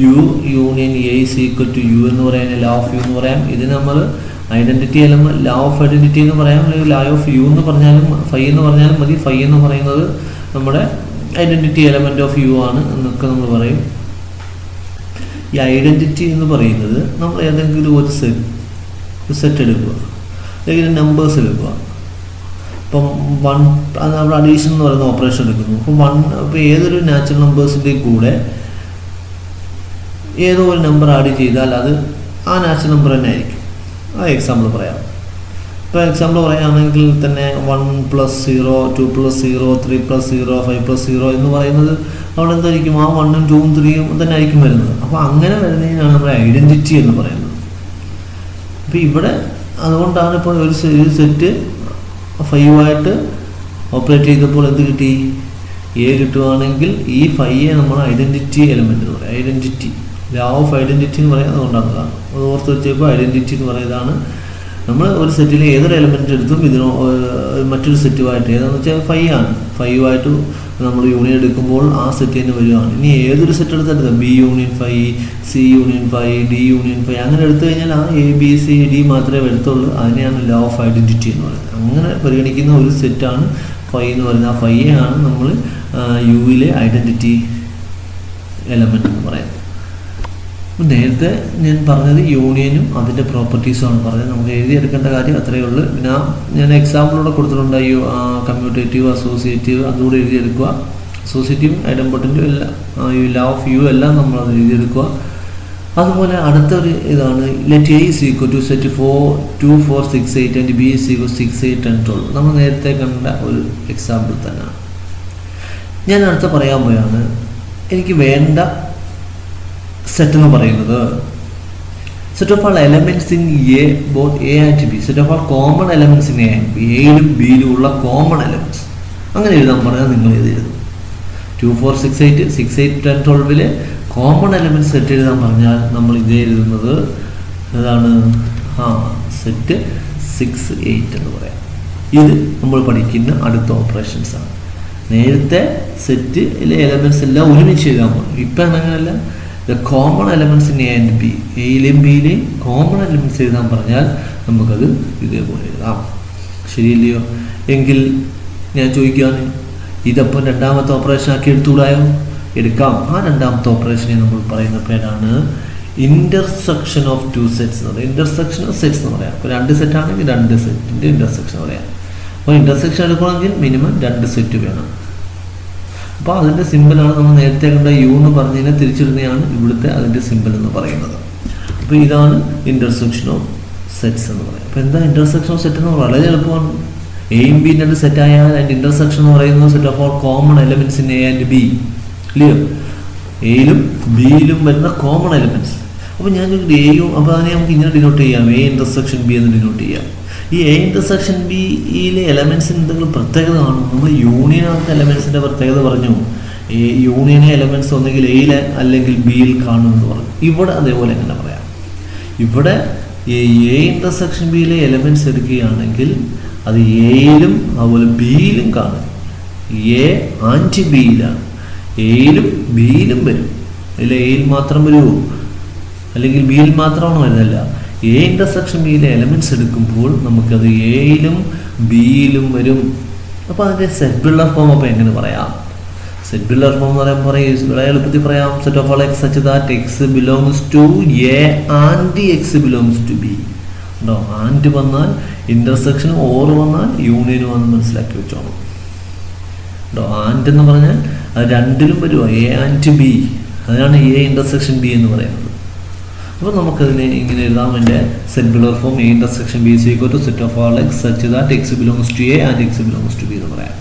U union A is equal to U എന്ന് പറയാം, ലോ ഓഫ് യു എന്ന് പറയാം. ഇതിന് നമ്മൾ identity element, law of identity എന്ന് പറയാം, അല്ലെങ്കിൽ ലോ ഓഫ് യു എന്ന് പറഞ്ഞാലും ഫൈ എന്ന് പറഞ്ഞാലും മതി. ഫൈ എന്ന് പറയുന്നത് നമ്മുടെ ഐഡൻറ്റിറ്റി എലമെന്റ് ഓഫ് യു ആണ് എന്നൊക്കെ നമ്മൾ പറയും. ഈ ഐഡൻറ്റിറ്റി എന്ന് പറയുന്നത് നമ്മൾ ഏതെങ്കിലും ഒരു സെറ്റ് എടുക്കുക, അല്ലെങ്കിൽ നമ്പേഴ്സ് എടുക്കുക. ഇപ്പം 1 നമ്മൾ അഡീഷൻ എന്ന് പറയുന്ന ഓപ്പറേഷൻ എടുക്കുന്നു. അപ്പോൾ ഏതൊരു നാച്ചുറൽ നമ്പേഴ്സിൻ്റെ കൂടെ ഏതോ ഒരു നമ്പർ ആഡ് ചെയ്താൽ അത് ആ നാച്ചുറൽ നമ്പർ തന്നെ ആയിരിക്കും. ആ എക്സാമ്പിൾ പറയാം. ഇപ്പോൾ എക്സാമ്പിൾ പറയുകയാണെങ്കിൽ തന്നെ 1 + 0, 2 + 0, 3 + 0, 5 + 0 എന്ന് പറയുന്നത് അവിടെ എന്തായിരിക്കും? ആ 1ഉം 2ഉം 3ഉം തന്നെ ആയിരിക്കും വരുന്നത്. അപ്പോൾ അങ്ങനെ വരുന്നതിനാണ് നമ്മുടെ ഐഡൻറ്റിറ്റി എന്ന് പറയുന്നത്. അപ്പോൾ ഇവിടെ അതുകൊണ്ടാണ് ഇപ്പോൾ ഒരു സെറ്റ് 5ആയിട്ട് ഓപ്പറേറ്റ് ചെയ്തപ്പോൾ എന്ത് കിട്ടി? എ കിട്ടുവാണെങ്കിൽ ഈ 5യെ നമ്മൾ ഐഡൻറ്റിറ്റി എലമെൻ്റ് എന്ന് പറയും. ഐഡൻറ്റിറ്റി, ലോ ഓഫ് ഐഡൻറ്റിറ്റി എന്ന് പറയുന്നത് അതുകൊണ്ടാണ്. അത് ഓർത്ത് വെച്ചപ്പോൾ ഐഡൻറ്റിറ്റി എന്ന് പറയുന്നതാണ്. നമ്മൾ ഒരു സെറ്റിൽ ഏതൊരു എലമെൻ്റ് എടുത്തും മറ്റൊരു സെറ്റുമായിട്ട്, ഏതാണെന്ന് വെച്ചാൽ 5 ആണ്, 5ആയിട്ട് നമ്മൾ യൂണിയൻ എടുക്കുമ്പോൾ ആ സെറ്റ് തന്നെ വരുവാണ്. ഇനി ഏതൊരു സെറ്റ് എടുത്തെടുക്കാം, B union 5, C union 5, D union 5, അങ്ങനെ എടുത്തു കഴിഞ്ഞാൽ ആ എ ബി സി ഡി മാത്രമേ വരത്തുള്ളൂ. അതിനെയാണ് ലോ ഓഫ് ഐഡൻറ്റിറ്റി എന്ന് പറയുന്നത്. അങ്ങനെ പരിഗണിക്കുന്ന ഒരു സെറ്റാണ് 5 എന്ന് പറയുന്നത്. ആ 5 ആണ് നമ്മൾ യുവിലെ ഐഡൻറ്റിറ്റി എലമെൻ്റ് എന്ന് പറയുന്നത്. നേരത്തെ ഞാൻ പറഞ്ഞത് യൂണിയനും അതിൻ്റെ പ്രോപ്പർട്ടീസുമാണ് പറഞ്ഞത്. നമുക്ക് എഴുതിയെടുക്കേണ്ട കാര്യം അത്രയേ ഉള്ളൂ. പിന്നെ ഞാൻ എക്സാമ്പിളൂടെ കൊടുത്തിട്ടുണ്ട്, കമ്മ്യൂട്ടേറ്റീവ്, അസോസിയേറ്റീവ്, അതുകൂടെ എഴുതിയെടുക്കുക. അസോസിയേറ്റീവ്, ഐഡംപൊട്ടൻറ്റും എല്ലാം, ലോ ഓഫ് യു എല്ലാം നമ്മളത് എഴുതിയെടുക്കുക. അതുപോലെ അടുത്തൊരു ഇതാണ് let A is equal to set 4, 2, 4, 6, 8 and B is equal 6, 8, 10, 12. നമ്മൾ നേരത്തെ കണ്ട ഒരു എക്സാമ്പിൾ തന്നെയാണ്. ഞാൻ അടുത്ത പറയാൻ പോയാണ് എനിക്ക് വേണ്ട സെറ്റ് എന്ന് പറയുന്നത് set of all elements in A, both A and B. Set of all common elements in A and B. എയിലും ബിയിലും ഉള്ള കോമൺ എലമെന്റ്സ് അങ്ങനെ എഴുതാൻ പറഞ്ഞാൽ നിങ്ങൾ ഇത് എഴുതും. 2, 4, 6, 8, 6, 8, 10, 12 കോമൺ എലമെന്റ്സ് സെറ്റ് എഴുതാൻ പറഞ്ഞാൽ നമ്മൾ ഇത് എഴുതുന്നത് ഏതാണ്? സെറ്റ് 6, 8 എന്ന് പറയാം. ഇത് നമ്മൾ പഠിക്കുന്ന അടുത്ത ഓപ്പറേഷൻസ് ആണ്. നേരത്തെ സെറ്റിലെ എലമെന്റ്സ് എല്ലാം ഒരുമിച്ച് എഴുതാൻ പറഞ്ഞു. ഇപ്പം അങ്ങനെയല്ല, common elements in A and B. എയിലെയും ബിയിലെയും കോമൺ എലമെന്റ്സ് എഴുതാൻ പറഞ്ഞാൽ നമുക്കത് ഇതേപോലെ എഴുതാം. ശരിയല്ലയോ? എങ്കിൽ ഞാൻ ചോദിക്കുകയാണ്, ഇതപ്പം രണ്ടാമത്തെ ഓപ്പറേഷൻ ആക്കി എടുത്തുകൂടായോ? എടുക്കാം. ആ രണ്ടാമത്തെ ഓപ്പറേഷനെ നമ്മൾ പറയുന്ന പേരാണ് ഇന്റർസെക്ഷൻ ഓഫ് 2 സെറ്റ്സ് എന്ന് പറയാം. ഇന്റർസെക്ഷൻ ഓഫ് സെറ്റ്സ് എന്ന് പറയാം. ഇപ്പോൾ 2 സെറ്റ് ആണെങ്കിൽ 2 സെറ്റിൻ്റെ ഇന്റർസെക്ഷൻ പറയാം. അപ്പോൾ ഇൻ്റർസെക്ഷൻ എടുക്കണമെങ്കിൽ മിനിമം 2 സെറ്റ് വേണം. അപ്പോൾ അതിൻ്റെ സിമ്പിളാണ് നമ്മൾ നേരത്തെ കണ്ട യു എന്ന് പറഞ്ഞതിനെ തിരിച്ചിടുന്നതാണ് ഇവിടുത്തെ അതിൻ്റെ സിമ്പിൾ എന്ന് പറയുന്നത്. അപ്പോൾ ഇതാണ് ഇൻ്റർസെക്ഷൻ ഓഫ് സെറ്റ്സ് എന്ന് പറയുന്നത്. അപ്പോൾ എന്താ ഇൻ്റർസെക്ഷൻ ഓഫ് സെറ്റ് എന്ന് വളരെ എളുപ്പമാണ്. എയും ബി രണ്ട് സെറ്റ് ആയാൽ അതിൻ്റെ ഇൻ്റർസെക്ഷൻ എന്ന് പറയുന്നത് set of all common elements in A and B. ഇല്ലയോ? എയിലും ബിയിലും വരുന്ന കോമൺ എലമെൻറ്റ്സ്. അപ്പോൾ ഞാൻ എയും, അപ്പോൾ അതിനെ നമുക്ക് ഇങ്ങനെ ഡിനോട്ട് ചെയ്യാം, എ ഇൻ്റർസെക്ഷൻ ബി എന്ന് ഡിനോട്ട് ചെയ്യാം. ഈ എ ഇൻ്റർസെക്ഷൻ ബിയിലെ എലമെൻറ്റ്സിന് എന്തെങ്കിലും പ്രത്യേകത കാണും. നമ്മൾ യൂണിയനകത്ത് എലമെൻറ്റ്സിൻ്റെ പ്രത്യേകത പറഞ്ഞു. ഈ യൂണിയനെ എലമെൻറ്റ്സ് ഒന്നെങ്കിൽ എയിൽ അല്ലെങ്കിൽ ബിയിൽ കാണുമെന്ന് പറഞ്ഞു. ഇവിടെ അതേപോലെ എങ്ങനെ പറയാം? ഇവിടെ എ ഇൻ്റർസെക്ഷൻ ബിയിലെ എലമെൻറ്റ്സ് എടുക്കുകയാണെങ്കിൽ അത് എയിലും അതുപോലെ ബിയിലും കാണും. A anti ബിയിലാണ്. എയിലും ബിയിലും വരും. അല്ല എയിൽ മാത്രം വരുമോ? അല്ലെങ്കിൽ ബിയിൽ മാത്രമാണ് വരുന്നതല്ല. എ ഇൻ്റർസെക്ഷൻ ബിയിലെ എലമെൻറ്റ്സ് എടുക്കുമ്പോൾ നമുക്കത് എയിലും ബിയിലും വരും. അപ്പോൾ അതിൻ്റെ സെറ്റ് ബിൽഡർ ഫോം അപ്പോൾ എങ്ങനെ പറയാം? സെറ്റ് ബിൽഡർ ഫോം എന്ന് പറയുമ്പോൾ വളരെ എളുപ്പത്തിൽ പറയാം. Set of all X such that X belongs to A and X belongs to B. ഉണ്ടോ? ആൻഡ് വന്നാൽ ഇൻ്റർസെക്ഷൻ, ഓർ വന്നാൽ യൂണിയനും ആണെന്ന് മനസ്സിലാക്കി വെച്ചോണം. ഉണ്ടോ? ആൻഡ് എന്ന് പറഞ്ഞാൽ അത് രണ്ടിലും വരുമോ? A and B. അതിനാണ് എ ഇൻ്റർസെക്ഷൻ ബി എന്ന് പറയുന്നത്. അപ്പോൾ നമുക്കതിനെ ഇങ്ങനെ എഴുതാം. എൻ്റെ set builder form A intersection B is equal to set of all X such that X belongs to A and X belongs to B എന്ന് പറയാം.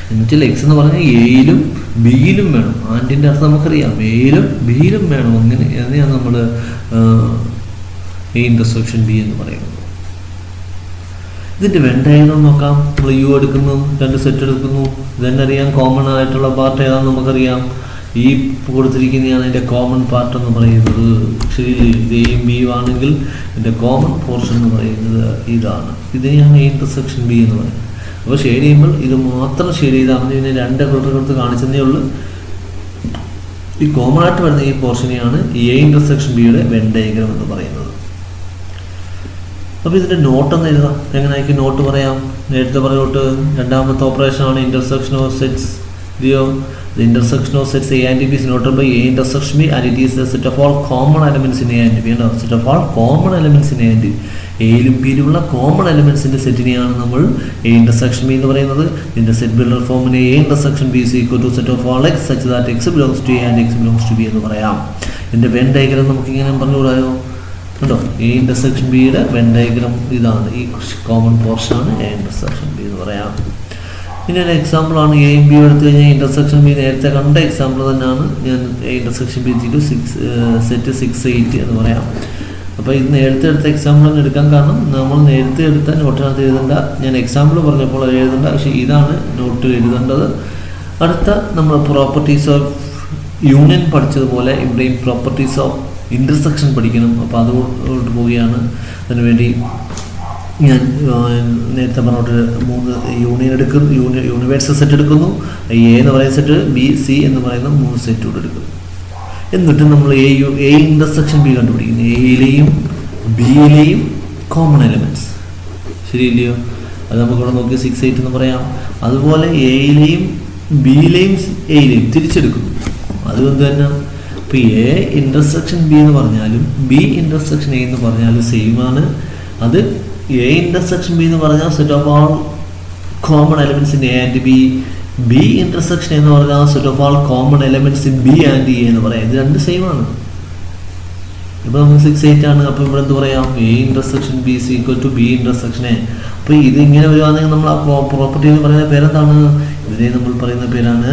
എന്നുവെച്ചാൽ എക്സ് എന്ന് പറഞ്ഞാൽ എയിലും ബിയിലും വേണം. ആൻഡിൻ്റെ അർത്ഥം നമുക്കറിയാം, എയിലും ബിയിലും വേണം. അങ്ങനെ തന്നെയാണ് നമ്മൾ എ ഇൻ്റർസെക്ഷൻ ബി എന്ന് പറയുന്നത്. ഇതിൻ്റെ വെൻ ഡയഗ്രം നോക്കാം. നമ്മൾ യു എടുക്കുന്നു, 2 സെറ്റ് എടുക്കുന്നു. ഇതന്നെ അറിയാം കോമൺ ആയിട്ടുള്ള പാർട്ട് ഏതാണെന്ന് നമുക്കറിയാം. ഈ കൊടുത്തിരിക്കുന്നതാണ് അതിൻ്റെ കോമൺ പാർട്ട് എന്ന് പറയുന്നത്. ശരി, എയും ബിയും ആണെങ്കിൽ ഇതിൻ്റെ കോമൺ പോർഷൻ എന്ന് പറയുന്നത് ഇതാണ്. ഇതിനെയാണ് എ ഇൻ്റർസെക്ഷൻ ബി എന്ന് പറയുന്നത്. അപ്പോൾ ഷെയ്ഡ് ചെയ്യുമ്പോൾ ഇത് മാത്രം ഷെയ്ഡ് ചെയ്താൽ ഇതിനെ 2 കളർ കാണിച്ചതേ ഉള്ളൂ. ഈ കോമൺ ആയിട്ട് വരുന്ന ഈ പോർഷനെയാണ് എ ഇൻ്റർസെക്ഷൻ ബിയുടെ വെൻ ഡയഗ്രം എന്ന് പറയുന്നത്. അപ്പോൾ ഇതിൻ്റെ നോട്ട് എന്ന് എഴുതാം. എങ്ങനെ ആയിരിക്കും നോട്ട് പറയാം? നേരത്തെ പറഞ്ഞോട്ട് രണ്ടാമത്തെ ഓപ്പറേഷനാണ് ഇൻ്റർസെക്ഷൻ ഓഫ് സെറ്റ്സ്. ഇതിയോ the intersection of sets A and B is noted by A intersection B, and it is the set of all common elements in A and B. Set of all common elements in A and B. എയിലും ബിയിലുമുള്ള common എലമെൻസിൻ്റെ സെറ്റിനെയാണ് നമ്മൾ A intersection B എന്ന് പറയുന്നത്. ഇതിൻ്റെ set builder ഫോമിന് A intersection B is equal to set of all X such that X belongs to A and X belongs to B എന്ന് പറയാം. ഇതിൻ്റെ വെൻ ഡയഗ്രം നമുക്കിങ്ങനെ പറഞ്ഞുകൂടായോ? കണ്ടോ? എ ഇൻ്റർസെക്ഷൻ ബിയുടെ വെൻ ഡയഗ്രം ഇതാണ്. ഈ കോമൺ പോർഷനാണ് എ ഇൻ്റർസെക്ഷൻ ബി എന്ന് പറയാം. പിന്നെ ഒരു എക്സാമ്പിളാണ് എയും ബി എടുത്തു കഴിഞ്ഞാൽ ഇൻ്റർസെക്ഷൻ ബി നേരത്തെ കണ്ട എക്സാമ്പിൾ തന്നെയാണ്. ഞാൻ എ ഇൻ്റർസെക്ഷൻ ബി സെറ്റ് 6, 8 എന്ന് പറയാം. അപ്പോൾ ഇത് നേരത്തെ എടുത്ത എക്സാമ്പിൾ തന്നെ എടുക്കാൻ കാരണം നമ്മൾ നേരത്തെ എടുത്ത നോട്ടിനകത്ത് എഴുതേണ്ട. ഞാൻ എക്സാമ്പിൾ പറഞ്ഞപ്പോൾ അത് എഴുതേണ്ട, പക്ഷേ ഇതാണ് നോട്ടിൽ എഴുതേണ്ടത്. അടുത്ത നമ്മൾ പ്രോപ്പർട്ടീസ് ഓഫ് യൂണിയൻ പഠിച്ചതുപോലെ ഇവിടെയും പ്രോപ്പർട്ടീസ് ഓഫ് ഇൻ്റർസെക്ഷൻ പഠിക്കണം. അപ്പോൾ അതുകൊണ്ട് പോവുകയാണ്. അതിനുവേണ്ടി ഞാൻ നേരത്തെ പറഞ്ഞോട്ട് 3 യൂണിയൻ എടുക്കുന്നു, യൂണിവേഴ്സൽ സെറ്റ് എടുക്കുന്നു. എ എന്ന് പറയുന്ന സെറ്റ്, ബി, സി എന്ന് പറയുന്ന 3 സെറ്റ് കൂടെ എടുക്കുന്നു. എന്നിട്ട് നമ്മൾ എ ഇൻ്റർസെക്ഷൻ ബി കണ്ടുപിടിക്കുന്നു. എയിലെയും ബിയിലെയും കോമൺ എലമെൻറ്റ്സ്. ശരിയില്ലയോ? അത് നമുക്കിവിടെ നോക്കി 6, 8 എന്ന് പറയാം. അതുപോലെ എയിലെയും ബിയിലെയും എയിലെയും തിരിച്ചെടുക്കുന്നു. അതുകൊണ്ട് തന്നെ ഇപ്പോൾ എ ഇൻ്റർസെക്ഷൻ ബി എന്ന് പറഞ്ഞാലും ബി ഇൻ്റർസെക്ഷൻ എ എന്ന് പറഞ്ഞാലും സെയിം ആണ്. അത് എ ഇൻ്റർസെക്ഷൻ ബി എന്ന് പറഞ്ഞാൽ set of all common elements in A and B. B intersection എന്ന് പറഞ്ഞാൽ set of all common elements in B and A എന്ന് പറയാം. ഇത് 2 സെയിം ആണ്. ഇപ്പോൾ നമുക്ക് 6, 8 ആണ്. അപ്പോൾ ഇവിടെ എന്ത് പറയാം? A intersection B is equal to B intersection A. അപ്പോൾ ഇത് ഇങ്ങനെ വരുവാണെങ്കിൽ നമ്മൾ ആ പ്രോപ്പർട്ടി എന്ന് പറയുന്ന പേരെന്താണ്? ഇതിനെ നമ്മൾ പറയുന്ന പേരാണ്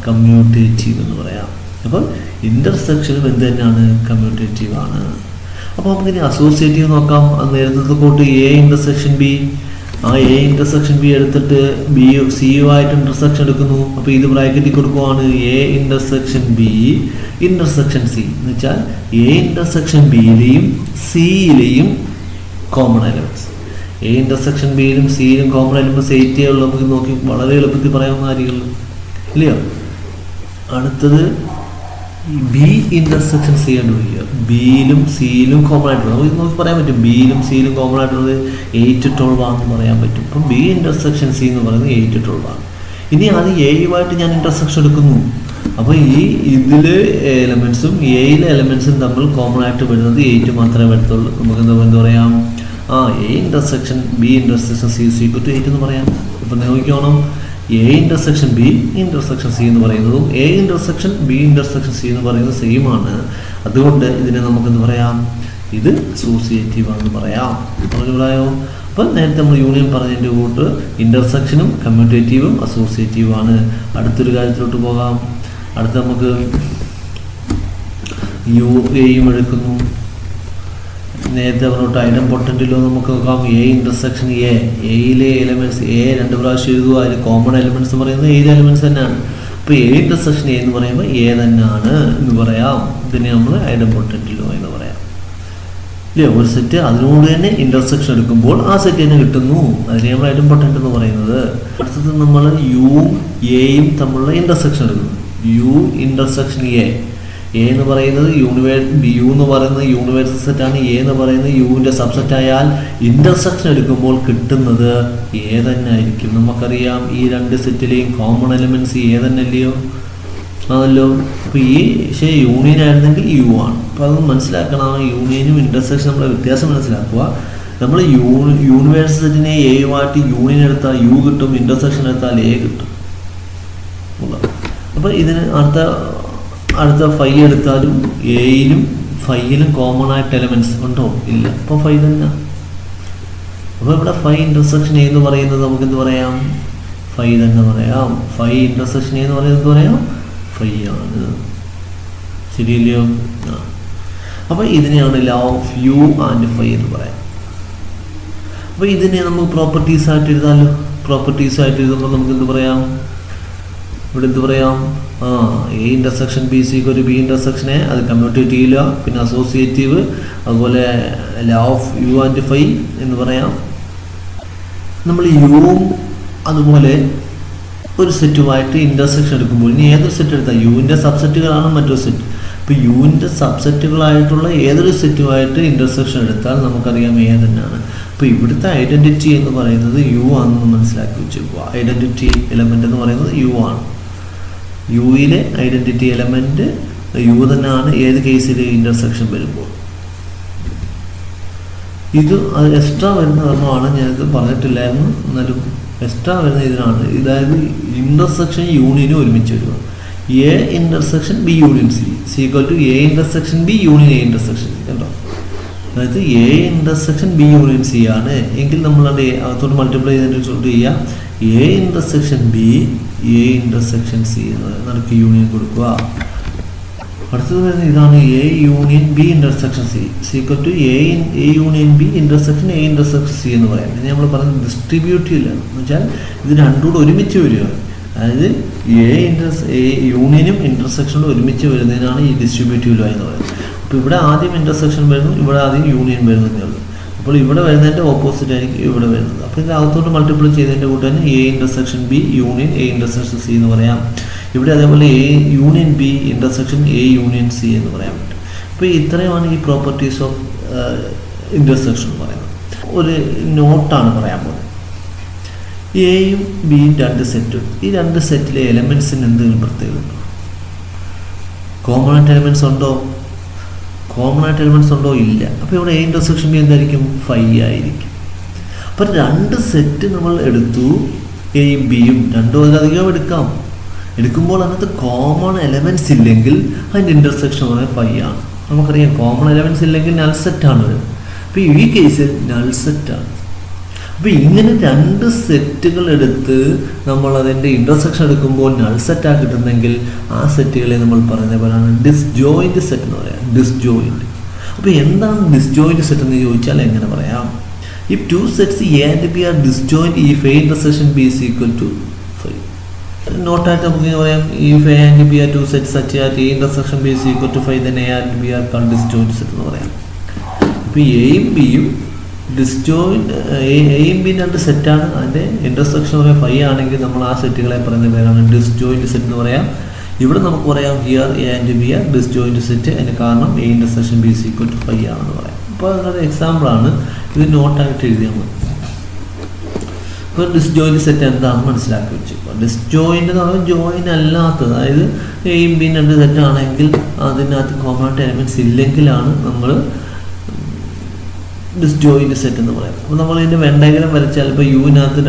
കമ്മ്യൂട്ടേറ്റീവ് എന്ന് പറയാം. അപ്പോൾ ഇൻ്റർസെക്ഷനും എന്ത് തന്നെയാണ്? കമ്മ്യൂട്ടേറ്റീവ് ആണ്. അപ്പോൾ നമുക്കിനി അസോസിയേറ്റീവ് നോക്കാം. അത് നേരത്തെ കൂട്ട് എ ഇൻ്റർസെക്ഷൻ ബി. ആ എ ഇൻ്റർസെക്ഷൻ ബി എടുത്തിട്ട് ബി സിയുമായിട്ട് ഇൻ്റർസെക്ഷൻ എടുക്കുന്നു. അപ്പോൾ ഇത് ബ്രാക്കറ്റിൽ കൊടുക്കുവാണ് A intersection B intersection C എന്ന് വെച്ചാൽ എ ഇൻ്റർസെക്ഷൻ ബിയിലെയും സിയിലെയും കോമൺ എലമെൻറ്റ്സ്. എ ഇൻ്റർസെക്ഷൻ ബിയിലും സിയിലും കോമൺ എലമെൻറ്റ്സ് 8 ഉള്ളൂ. നമുക്ക് നോക്കി വളരെ എളുപ്പത്തിൽ പറയാവുന്ന കാര്യങ്ങൾ ഇല്ലയോ? അടുത്തത് ബി ഇൻ്റർസെക്ഷൻ സി കണ്ടുപിടിക്കുക. ബിയിലും സിയിലും കോമൺ ആയിട്ടുള്ളത് നമുക്ക് നോക്കി പറയാൻ പറ്റും. ബിയിലും സിയിലും കോമൺ ആയിട്ടുള്ളത് 8, 12 ആണെന്ന് പറയാൻ പറ്റും. അപ്പം ബി ഇൻ്റർസെക്ഷൻ സി എന്ന് പറയുന്നത് 8, 12 ആണ്. ഇനി അത് എയുമായിട്ട് ഞാൻ ഇൻ്റർസെക്ഷൻ എടുക്കുന്നു. അപ്പോൾ ഈ ഇതിലെ എലമെൻറ്റ്സും എയിലെ എലമെൻറ്റ്സും തമ്മിൽ കോമൺ ആയിട്ട് വരുന്നത് 8 മാത്രമേ വരത്തുള്ളൂ. നമുക്ക് എന്താ പറയാം? A intersection B intersection C equal to 8 എന്ന് പറയാം. ഇപ്പം നോക്കിക്കോണം, A intersection B intersection C എന്ന് പറയുന്നതും A intersection B intersection C എന്ന് പറയുന്നത് സെയിം ആണ്. അതുകൊണ്ട് ഇതിനെ നമുക്കെന്ത് പറയാം, ഇത് അസോസിയേറ്റീവ് ആണെന്ന് പറയാം. പറഞ്ഞോ? അപ്പം നേരത്തെ നമ്മൾ യൂണിയൻ പറഞ്ഞതിൻ്റെ കൂട്ട് ഇൻ്റർസെക്ഷനും കമ്മ്യൂട്ടേറ്റീവും അസോസിയേറ്റീവ് ആണ്. അടുത്തൊരു കാര്യത്തിലോട്ട് പോകാം. അടുത്ത നമുക്ക് യു എയും എടുക്കുന്നു. നേരത്തെ പറഞ്ഞോട്ട് ഐഡം പൊട്ടൻറ്റിലോ നമുക്ക് നോക്കാം. എ ഇൻ്റർസെക്ഷൻ എയിലെ എലമെൻറ്റ്സ് എ 2 പ്രാവശ്യം എഴുതുക. അതിൽ കോമൺ എലമെൻറ്റ്സ് എന്ന് പറയുന്നത് എയിലെ എലമെൻറ്റ്സ് തന്നെയാണ്. അപ്പോൾ എ ഇൻ്റർസെക്ഷൻ എ എന്ന് പറയുമ്പോൾ എ തന്നെയാണ് എന്ന് പറയാം. ഇതിനെ നമ്മൾ ഐഡം പൊട്ടൻറ്റിലോ എന്ന് പറയാം. ഇല്ലേ, ഒരു സെറ്റ് അതിനോട് തന്നെ ഇൻ്റർസെക്ഷൻ എടുക്കുമ്പോൾ ആ സെറ്റ് തന്നെ കിട്ടുന്നു. അതിനെ നമ്മൾ ഐഡം പൊട്ടൻറ്റ് എന്ന് പറയുന്നത്. അടുത്തത് നമ്മൾ യുവും എയും തമ്മിലുള്ള ഇൻ്റർസെക്ഷൻ എടുക്കുന്നു. യു ഇൻ്റർസെക്ഷൻ എ എന്ന് പറയുന്നത് യു എന്ന് പറയുന്നത് യൂണിവേഴ്സൽ സെറ്റാണ്. എ എന്ന് പറയുന്നത് യുവിൻ്റെ സബ്സെറ്റ് ആയാൽ ഇൻ്റർസെക്ഷൻ എടുക്കുമ്പോൾ കിട്ടുന്നത് എ തന്നെ ആയിരിക്കും. നമുക്കറിയാം ഈ 2 സെറ്റിലെയും കോമൺ എലിമെൻറ്റ്സ് എ തന്നെ അല്ലയോ, ആണല്ലോ. അപ്പോൾ ഈ പക്ഷേ യൂണിയൻ ആയിരുന്നെങ്കിൽ യു ആണ്. അപ്പോൾ അത് മനസ്സിലാക്കണം. യൂണിയനും ഇൻ്റർസെക്ഷൻ നമ്മളെ വ്യത്യാസം മനസ്സിലാക്കുക. നമ്മൾ യൂണിവേഴ്സൽ സെറ്റിനെ എയുമായിട്ട് യൂണിയൻ എടുത്താൽ യു കിട്ടും, ഇൻ്റർസെക്ഷൻ എടുത്താൽ എ കിട്ടും. അപ്പോൾ ഇതിന് അടുത്ത ഫൈ എടുത്താലും എയിലും ഫൈയിലും കോമൺ ആയിട്ട് എലമെൻറ്റ്സ് ഉണ്ടോ? ഇല്ല. അപ്പോൾ ഫൈ തന്നെ. അപ്പോൾ ഇവിടെ ഫൈ ഇൻ്റർസെക്ഷൻ എന്ന് പറയുന്നത് നമുക്ക് എന്ത് പറയാം, ഫൈ തന്നെ പറയാം. ഫൈ ഇൻ്റർസെക്ഷൻ എന്ന് പറയുന്നത് എന്ത് പറയാം, ഫൈ ആണ്. ശരിയല്ലയോ? അപ്പോൾ ഇതിനെയാണ് law of U and phi എന്ന് പറയാം. അപ്പോൾ ഇതിനെ നമുക്ക് പ്രോപ്പർട്ടീസ് ആയിട്ട് എഴുതാമല്ലോ. പ്രോപ്പർട്ടീസ് ആയിട്ട് എഴുതുമ്പോൾ നമുക്ക് എന്ത് പറയാം, ഇവിടെ എന്ത് പറയാം, എ ഇൻ്റർസെക്ഷൻ ബി സി ഒരു ബി ഇൻ്റർസെക്ഷനെ അത് കമ്മ്യൂട്ടേറ്റീവ് ഇല്ല, പിന്നെ അസോസിയേറ്റീവ്, അതുപോലെ law of U and phi എന്ന് പറയാം. നമ്മൾ യുവും അതുപോലെ ഒരു സെറ്റുമായിട്ട് ഇൻ്റർസെക്ഷൻ എടുക്കുമ്പോൾ ഇനി ഏതൊരു സെറ്റ് എടുത്താൽ യുവിൻ്റെ സബ്സെറ്റുകളാണ് മറ്റൊരു സെറ്റ്. അപ്പോൾ യുവിൻ്റെ സബ്സെറ്റുകളായിട്ടുള്ള ഏതൊരു സെറ്റുമായിട്ട് ഇൻ്റർസെക്ഷൻ എടുത്താൽ നമുക്കറിയാം എ തന്നെയാണ്. അപ്പോൾ ഇവിടുത്തെ ഐഡൻറ്റിറ്റി എന്ന് പറയുന്നത് യു ആണെന്ന് മനസ്സിലാക്കി വെച്ചേക്കുക. ഐഡൻറ്റിറ്റി എലമെൻ്റ് എന്ന് പറയുന്നത് യു ആണ്. യുയിലെ ഐഡൻറ്റിറ്റി എലമെൻറ്റ് യു തന്നെയാണ് ഏത് കേസിൽ ഇൻ്റർസെക്ഷൻ വരുമ്പോൾ. ഇത് അത് എക്സ്ട്രാ വരുന്ന കാരണമാണ്, ഞാനിത് പറഞ്ഞിട്ടില്ലായിരുന്നു, എന്നാലും എക്സ്ട്രാ വരുന്ന ഇതിനാണ്. അതായത് ഇൻ്റർസെക്ഷൻ യൂണിയനും ഒരുമിച്ച് വരിക. A intersection B union C equal to A intersection B union A intersection C. കണ്ടോ? അതായത് A intersection B union C ആണ് എങ്കിൽ നമ്മളത് അകത്തോട്ട് മൾട്ടിപ്ലൈ ചെയ്തിട്ട് ചെയ്യാം. A intersection B A intersection C നമുക്ക് യൂണിയൻ കൊടുക്കുക. അടുത്തത് വരുന്നത് ഇതാണ് A union B intersection C equal to A union B intersection A intersection C എന്ന് പറയാം. ഇനി നമ്മൾ പറയുന്നത് ഡിസ്ട്രിബ്യൂട്ടീവ് എന്ന് വെച്ചാൽ ഇത് രണ്ടും കൂടെ ഒരുമിച്ച് വരിക. അതായത് എ യൂണിയനും ഇൻ്റർസെക്ഷനും ഒരുമിച്ച് വരുന്നതിനാണ് ഈ ഡിസ്ട്രിബ്യൂട്ടീവ് ലോ എന്ന് പറയുന്നത്. അപ്പോൾ ഇവിടെ ആദ്യം ഇൻ്റർസെക്ഷൻ വരുന്നു, ഇവിടെ ആദ്യം യൂണിയൻ വരുന്നതേ ഉള്ളൂ. അപ്പോൾ ഇവിടെ വരുന്നതിൻ്റെ ഓപ്പോസിറ്റ് ആയിരിക്കും ഇവിടെ വരുന്നത്. അപ്പോൾ ഇത് അകത്തോട്ട് മൾട്ടിപ്ലൈ ചെയ്തതിൻ്റെ കൂട്ട് തന്നെ A intersection B union A intersection C എന്ന് പറയാം. ഇവിടെ അതേപോലെ A union B intersection A union C എന്ന് പറയാൻ പറ്റും. അപ്പോൾ ഇത്രയുമാണ് ഈ പ്രോപ്പർട്ടീസ് ഓഫ് ഇൻ്റർസെക്ഷൻ എന്ന് പറയുന്നത്. ഒരു നോട്ടാണ് പറയാൻ പോകുന്നത്. എയും ബിയും 2 സെറ്റും. ഈ 2 സെറ്റിലെ എലമെൻറ്റ്സിന് എന്തെങ്കിലും പ്രത്യേകത ഉണ്ടോ? കോമൺ ആയിട്ട് എലമെൻറ്റ്സ് ഉണ്ടോ? കോമൺ ആയിട്ട് എലമെൻറ്റ്സ് ഉണ്ടോ? ഇല്ല. അപ്പോൾ ഇവിടെ എ ഇൻ്റർസെക്ഷൻ ബി എന്തായിരിക്കും? ഫൈ ആയിരിക്കും. അപ്പോൾ 2 സെറ്റ് നമ്മൾ എടുത്തു, എയും ബിയും 2 അതിലധികം എടുക്കുമ്പോൾ അതിനകത്ത് കോമൺ എലമെൻറ്റ്സ് ഇല്ലെങ്കിൽ അതിൻ്റെ ഇൻ്റർസെക്ഷൻ പറയുന്നത് ഫൈ ആണ്. നമുക്കറിയാം കോമൺ എലമെൻറ്റ്സ് ഇല്ലെങ്കിൽ നൾ സെറ്റാണ് വരുന്നത്. അപ്പോൾ ഈ കേസിൽ നൾ സെറ്റാണ്. അപ്പോൾ ഇങ്ങനെ 2 സെറ്റുകൾ എടുത്ത് നമ്മൾ അതിൻ്റെ ഇൻ്റർസെക്ഷൻ എടുക്കുമ്പോൾ നൾ സെറ്റാണ് കിട്ടുന്നെങ്കിൽ ആ സെറ്റുകളെ നമ്മൾ പറയുന്ന പോലെയാണ് ഡിസ്ജോയിൻറ്റ് സെറ്റ് എന്ന് പറയാം. ഡിസ്ജോയിൻറ്റ്. അപ്പോൾ എന്താണ് ഡിസ്ജോയിൻറ്റ് സെറ്റ് എന്ന് ചോദിച്ചാൽ എങ്ങനെ പറയാം? If 2 sets A and B are disjoint if A intersection B is equal to phi. നോട്ടായിട്ട് നമുക്ക് പറയാം, if A and B are 2 sets such that A intersection B is equal to phi then A and B are called disjoint set എന്ന് പറയാം. അപ്പോൾ എയും ബിയും disjoint എയും B 2 സെറ്റാണ്, അതിൻ്റെ ഇൻ്റർസെക്ഷൻ പറയാം ഫൈ ആണെങ്കിൽ നമ്മൾ ആ സെറ്റുകളെ പറയുന്ന പേരാണ് ഡിസ്ജോയിൻറ്റ് സെറ്റ് എന്ന് പറയാം. ഇവിടെ നമുക്ക് പറയാം here A and B are disjoint set. അതിന് കാരണം A intersection B is equal to phi ആണെന്ന് പറയാം. അപ്പോൾ അതിനൊരു എക്സാമ്പിളാണ്, ഇത് നോട്ടായിട്ട് എഴുതിയാൽ മതി. ഇപ്പോൾ ഡിസ്ജോയിൻറ്റ് സെറ്റ് എന്താണെന്ന് മനസ്സിലാക്കി വെച്ചു. ഡിസ്ജോയിൻറ്റ് എന്ന് പറയുമ്പോൾ ജോയിൻ അല്ലാത്തത്, അതായത് എയും ബിയും 2 സെറ്റാണെങ്കിൽ അതിനകത്ത് കോമൺ എലമെൻറ്റ്സ് ഇല്ലെങ്കിലാണ് നമ്മൾ ഡിസ്ജോയിൻറ്റ് സെറ്റ് എന്ന് പറയാം. അപ്പോൾ നമ്മൾ ഇതിൻ്റെ വെൻ ഡയഗ്രം വരച്ചാൽ ഇപ്പോൾ യുവിനകത്ത്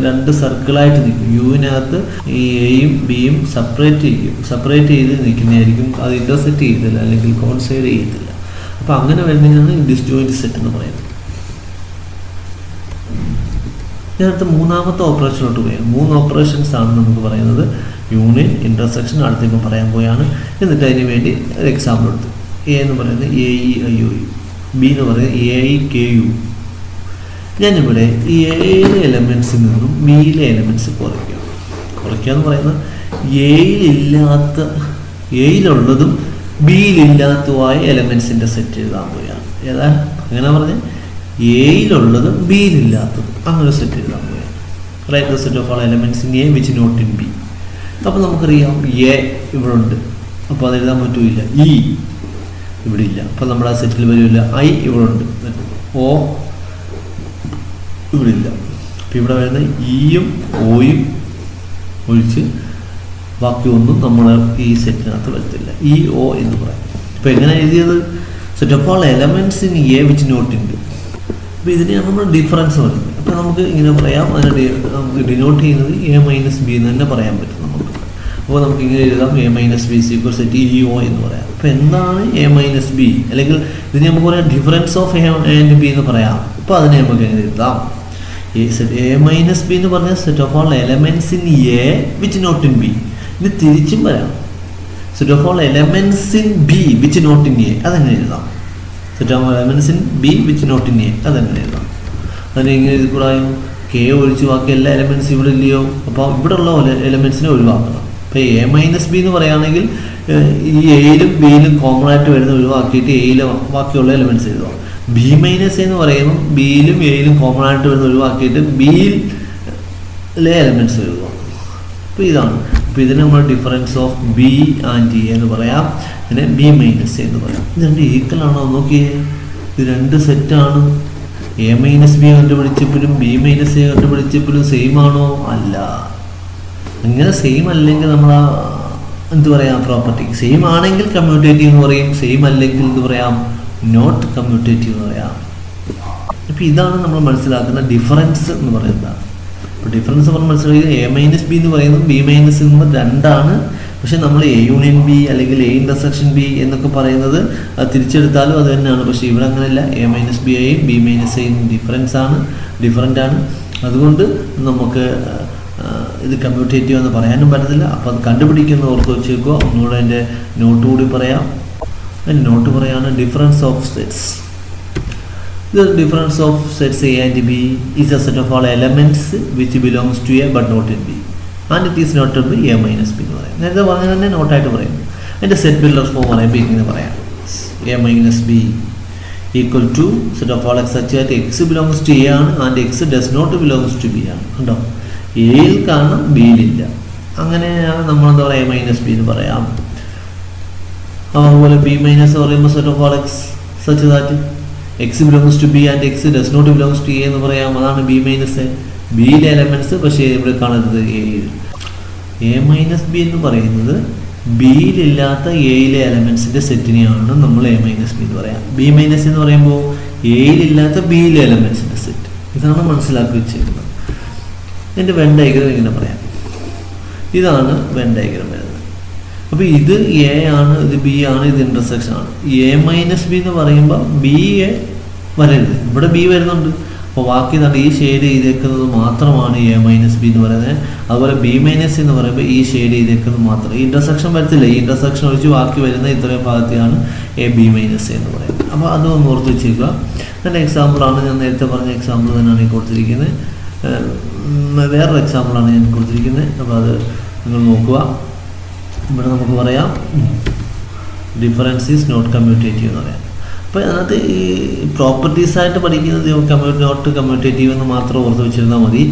രണ്ട് സർക്കിളായിട്ട് നിൽക്കും. യുവിനകത്ത് ഈ എയും ബിയും സെപ്പറേറ്റ് ചെയ്ത് നിൽക്കുന്നതായിരിക്കും. അത് ഇൻ്റർസെക്റ്റ് ചെയ്തില്ല അല്ലെങ്കിൽ കോൺസൈഡ് ചെയ്തില്ല. അപ്പോൾ അങ്ങനെ വരുന്നതാണ് ഡിസ്ജോയിൻറ്റ് സെറ്റ് എന്ന് പറയുന്നത്. ഇതിനകത്ത് മൂന്നാമത്തെ ഓപ്പറേഷനോട്ട് പോയാൽ 3 ഓപ്പറേഷൻസ് ആണ് നമുക്ക് പറയുന്നത്. യൂണിയൻ, ഇൻ്റർസെക്ഷൻ അടുത്തേക്ക് പറയാൻ പോയാണ്. എന്നിട്ട് അതിന് വേണ്ടി ഒരു എക്സാമ്പിൾ എടുത്തു. എ എന്ന് പറയുന്നത് AEIOU, ബി എന്ന് പറയുന്നത് AIKU. ഞാനിവിടെ ഈ എയിലെ എലമെൻസിൽ നിന്നും ബിയിലെ എലമെൻറ്റ്സ് കുറയ്ക്കുക എന്ന് പറയുന്നത് എയിലുള്ളതും ബിയിലില്ലാത്തതുമായ എലമെൻസിൻ്റെ സെറ്റ് എഴുതാൻ പോയാണ്. ഏതാ അങ്ങനെ പറഞ്ഞാൽ എയിലുള്ളതും ബിയിലില്ലാത്തതും അങ്ങനെ സെറ്റ് എഴുതാൻ പോയാണ്. Write the set of all elements in A which not in B. അപ്പോൾ നമുക്കറിയാം എ ഇവിടെ ഉണ്ട്, അപ്പോൾ അത് എഴുതാൻ പറ്റൂല. ഇ ഇവിടെ ഇല്ല, അപ്പോൾ നമ്മുടെ ആ സെറ്റിൽ വരില്ല. ഐ ഇവിടെ ഉണ്ട്, ഒ ഇവിടെ ഇല്ല. അപ്പോൾ ഇവിടെ വരുന്ന ഇയും ഒയും ഒഴിച്ച് ബാക്കി ഒന്നും നമ്മൾ ഈ സെറ്റിനകത്ത് വരത്തില്ല. ഇ ഒ എന്ന് പറയാം. ഇപ്പോൾ എങ്ങനെ എഴുതിയത്? Set of all elements in A which not in B. അപ്പോൾ ഇതിനെയാണ് നമ്മൾ ഡിഫറൻസ് പറയുന്നത്. അപ്പോൾ നമുക്ക് ഇങ്ങനെ പറയാം, അതിനെ നമുക്ക് ഡിനോട്ട് ചെയ്യുന്നത് A-B എന്ന് തന്നെ പറയാൻ പറ്റും നമുക്ക്. അപ്പോൾ നമുക്ക് ഇങ്ങനെ എഴുതാം A-B സെറ്റ് EO എന്ന് പറയാം. അപ്പോൾ എന്താണ് A-B? അല്ലെങ്കിൽ ഇതിന് നമുക്ക് പറയാം difference of A and B എന്ന് പറയാം. അപ്പോൾ അതിനെ നമുക്ക് എങ്ങനെ എഴുതാം? A-B എന്ന് പറഞ്ഞാൽ set of all elements in A which not in B. ഇത് തിരിച്ചും പറയാം, set of all elements in B which not in A. അതെങ്ങനെ എഴുതാം? Set of elements in B which not in A അതെങ്ങനെ എഴുതാം? അതിന് എങ്ങനെ എഴുതി കൂടായും? കെ ഒഴിച്ച് ബാക്കി എല്ലാ എലമെൻറ്റ്സും ഇവിടെ ഇല്ലയോ? അപ്പോൾ ഇവിടെ ഉള്ള എലമെൻറ്റ്സിനെ ഒഴിവാക്കണം. ഇപ്പോൾ A-B എന്ന് പറയുകയാണെങ്കിൽ ഈ എയിലും ബിയിലും കോമൺ ആയിട്ട് വരുന്ന ഒഴിവാക്കിയിട്ട് എയിലെ ബാക്കിയുള്ള എലമെൻറ്റ്സ് എഴുതുക. B- എന്ന് പറയുമ്പോൾ ബിയിലും എയിലും കോമൺ ആയിട്ട് വരുന്ന ഒഴിവാക്കിയിട്ട് ബിയിലെ എലമെൻറ്റ്സ് എഴുതുക. അപ്പോൾ ഇതാണ്. അപ്പോൾ ഇതിന് നമ്മൾ difference of B and A എന്ന് പറയാം. പിന്നെ B- എന്ന് പറയാം. ഇത് രണ്ട് ഈക്വൽ ആണോ നോക്കിയേ? ഇത് രണ്ട് സെറ്റാണ്. A-B കണ്ടുപിടിച്ചപ്പോഴും B- കണ്ടുപിടിച്ചപ്പോഴും സെയിം ആണോ? അല്ല. ഇങ്ങനെ സെയിം അല്ലെങ്കിൽ നമ്മൾ എന്ത് പറയാം? പ്രോപ്പർട്ടി സെയിം ആണെങ്കിൽ കമ്മ്യൂട്ടേറ്റീവ് എന്ന് പറയും, സെയിം അല്ലെങ്കിൽ എന്ത് പറയാം? നോട്ട് കമ്മ്യൂട്ടേറ്റീവ് എന്ന് പറയാം. അപ്പോൾ ഇതാണ് നമ്മൾ മനസ്സിലാക്കുന്ന ഡിഫറൻസ് എന്ന് പറയുന്നത്. അപ്പോൾ ഡിഫറൻസ് നമ്മൾ മനസ്സിലാക്കിയത് A-B എന്ന് പറയുന്നത് B- എന്ന് രണ്ടാണ്. പക്ഷെ നമ്മൾ A യൂണിയൻ ബി അല്ലെങ്കിൽ A ഇൻ്റർസെക്ഷൻ ബി എന്നൊക്കെ പറയുന്നത് അത് തിരിച്ചെടുത്താലും അത് തന്നെയാണ്. പക്ഷേ ഇവിടെ അങ്ങനെയല്ല. A-B B- ഡിഫറൻ്റ് ആണ്. അതുകൊണ്ട് നമുക്ക് ഇത് കമ്മ്യൂട്ടേറ്റീവ് എന്ന് പറയാനും പറ്റത്തില്ല. അപ്പോൾ അത് കണ്ടുപിടിക്കുന്ന ഓർത്ത് വെച്ചേക്കുക. ഒന്നുകൂടെ അതിൻ്റെ നോട്ട് കൂടി പറയാം. അതിൻ്റെ നോട്ട് പറയാണ് difference of sets. The difference of sets A and B is a set of all elements which belongs to A but not in B, and it is noted by A minus B എന്ന് പറയാം. നേരത്തെ പറഞ്ഞ തന്നെ നോട്ടായിട്ട് പറയും. അതിൻ്റെ set builder form പറയുമ്പോൾ ഇങ്ങനെ പറയാം: A minus B equal to set of all x such that x belongs to A ആണ് and x does not belongs to B ആണ്. കണ്ടോ? എയിൽ കാണും, ബിയിലില്ല. അങ്ങനെയാണ് നമ്മളെന്താ പറയുക? A-B എന്ന് പറയാം. അതുപോലെ B- പറയുമ്പോൾ set of all X such that x belongs to B and x does not belongs to A എന്ന് പറയാം. അതാണ് B- ബിയിലെ എലമെൻറ്റ്സ്. പക്ഷേ ഇവിടെ കാണുന്നത് എയിൽ. A-B എന്ന് പറയുന്നത് ബിയിലില്ലാത്ത എയിലെ എലമെൻറ്റ്സിൻ്റെ സെറ്റിനെയാണ് നമ്മൾ A-B എന്ന് പറയാം. B- എന്ന് പറയുമ്പോൾ എയിലില്ലാത്ത ബിയിലെ എലമെൻറ്റ്സിൻ്റെ സെറ്റ്. ഇതാണ് മനസ്സിലാക്കി വെച്ചിരിക്കുന്നത്. എൻ്റെ വെൻ ഡയഗ്രം ഇങ്ങനെ പറയാം. ഇതാണ് വെൻ ഡയഗ്രം വരുന്നത്. അപ്പോൾ ഇത് എ ആണ്, ഇത് ബി ആണ്, ഇത് ഇൻ്റർസെക്ഷൻ ആണ്. A-B എന്ന് പറയുമ്പോൾ ബി എ വരരുത്. ഇവിടെ ബി വരുന്നുണ്ട്. അപ്പോൾ ബാക്കി ഈ ഷെയ്ഡ് ചെയ്തേക്കുന്നത് മാത്രമാണ് A-B എന്ന് പറയുന്നത്. അതുപോലെ B- എന്ന് പറയുമ്പോൾ ഈ ഷെയ്ഡ് ചെയ്തേക്കുന്നത് മാത്രം. ഈ ഇൻ്റർസെക്ഷൻ വരത്തില്ല. ഈ ഇൻ്റർസെക്ഷൻ ഒഴിച്ച് ബാക്കി വരുന്ന ഇത്രയും ഭാഗത്തെയാണ് B- എന്ന് പറയുന്നത്. അപ്പോൾ അതൊന്ന് ഓർത്ത് വെച്ചേക്കുക. എൻ്റെ എക്സാമ്പിളാണ്, ഞാൻ നേരത്തെ പറഞ്ഞ എക്സാമ്പിൾ തന്നെയാണ് ഈ കൊടുത്തിരിക്കുന്നത്. വേറൊരു എക്സാമ്പിളാണ് ഞാൻ കൊടുത്തിരിക്കുന്നത്. അപ്പോൾ അത് നിങ്ങൾ നോക്കുക. ഇവിടെ നമുക്ക് പറയാം ഡിഫറൻസ് ഈസ് നോട്ട് കമ്മ്യൂട്ടേറ്റീവ് എന്ന് പറയാം. അപ്പോൾ അതിനകത്ത് ഈ പ്രോപ്പർട്ടീസായിട്ട് പഠിക്കുന്നത് നോട്ട് കമ്മ്യൂട്ടേറ്റീവ് എന്ന് മാത്രം ഓർത്ത് വെച്ചിരുന്നാൽ മതി.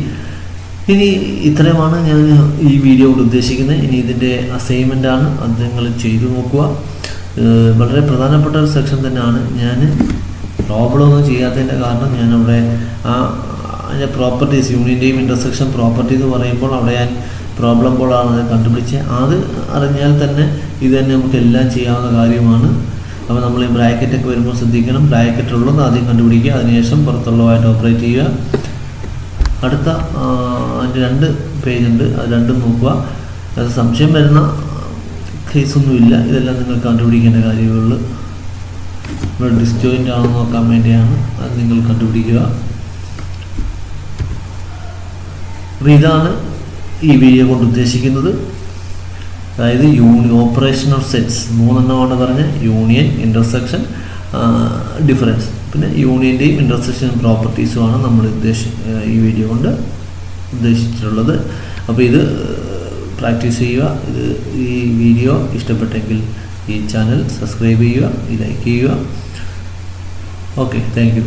ഇനി ഇത്രയുമാണ് ഞാൻ ഈ വീഡിയോ കൊണ്ട് ഉദ്ദേശിക്കുന്നത്. ഇനി ഇതിൻ്റെ അസൈൻമെൻ്റ് ആണ്, അത് നിങ്ങൾ ചെയ്തു നോക്കുക. വളരെ പ്രധാനപ്പെട്ട ഒരു സെക്ഷൻ തന്നെയാണ്. ഞാൻ പ്രോബ്ലം ഒന്നും ചെയ്യാത്തതിൻ്റെ കാരണം ഞാനവിടെ അതിൻ്റെ പ്രോപ്പർട്ടീസ്, യൂണിയൻ്റെയും ഇൻ്റർസെക്ഷൻ പ്രോപ്പർട്ടി എന്ന് പറയുമ്പോൾ അവിടെ ഞാൻ പ്രോബ്ലം ബോളാണ് അത് കണ്ടുപിടിച്ചത്. അത് അറിഞ്ഞാൽ തന്നെ ഇത് തന്നെ നമുക്ക് എല്ലാം ചെയ്യാവുന്ന കാര്യമാണ്. അപ്പോൾ നമ്മൾ ഈ ബ്രാക്കറ്റൊക്കെ വരുമ്പോൾ ശ്രദ്ധിക്കണം. ബ്രാക്കറ്റ് ഉള്ളത് ആദ്യം കണ്ടുപിടിക്കുക, അതിനുശേഷം പുറത്തുള്ളതായിട്ട് ഓപ്പറേറ്റ് ചെയ്യുക. അടുത്ത അതിൻ്റെ 2 പേജുണ്ട്, അത് രണ്ടും നോക്കുക. അത് സംശയം വരുന്ന കേസൊന്നുമില്ല, ഇതെല്ലാം നിങ്ങൾ കണ്ടുപിടിക്കേണ്ട കാര്യമുള്ളൂ. ഇവിടെ ഡിസ്ജോയിൻ്റ് ആണോ നോക്കാൻ വേണ്ടിയാണ്, അത് നിങ്ങൾ കണ്ടുപിടിക്കുക. അപ്പോൾ ഇതാണ് ഈ വീഡിയോ കൊണ്ട് ഉദ്ദേശിക്കുന്നത്. അതായത് ഓപ്പറേഷൻ ഓഫ് സെറ്റ്സ് 3 എണ്ണമാണ് പറഞ്ഞ്, യൂണിയൻ, ഇൻ്റർസെക്ഷൻ, ഡിഫറൻസ്. പിന്നെ യൂണിയൻ്റെയും ഇൻ്റർസെക്ഷൻ പ്രോപ്പർട്ടീസുമാണ് നമ്മൾ ഈ വീഡിയോ കൊണ്ട് ഉദ്ദേശിച്ചിട്ടുള്ളത്. അപ്പോൾ ഇത് പ്രാക്ടീസ് ചെയ്യുക. ഈ വീഡിയോ ഇഷ്ടപ്പെട്ടെങ്കിൽ ഈ ചാനൽ സബ്സ്ക്രൈബ് ചെയ്യുക, ലൈക്ക് ചെയ്യുക. Okay, thank you.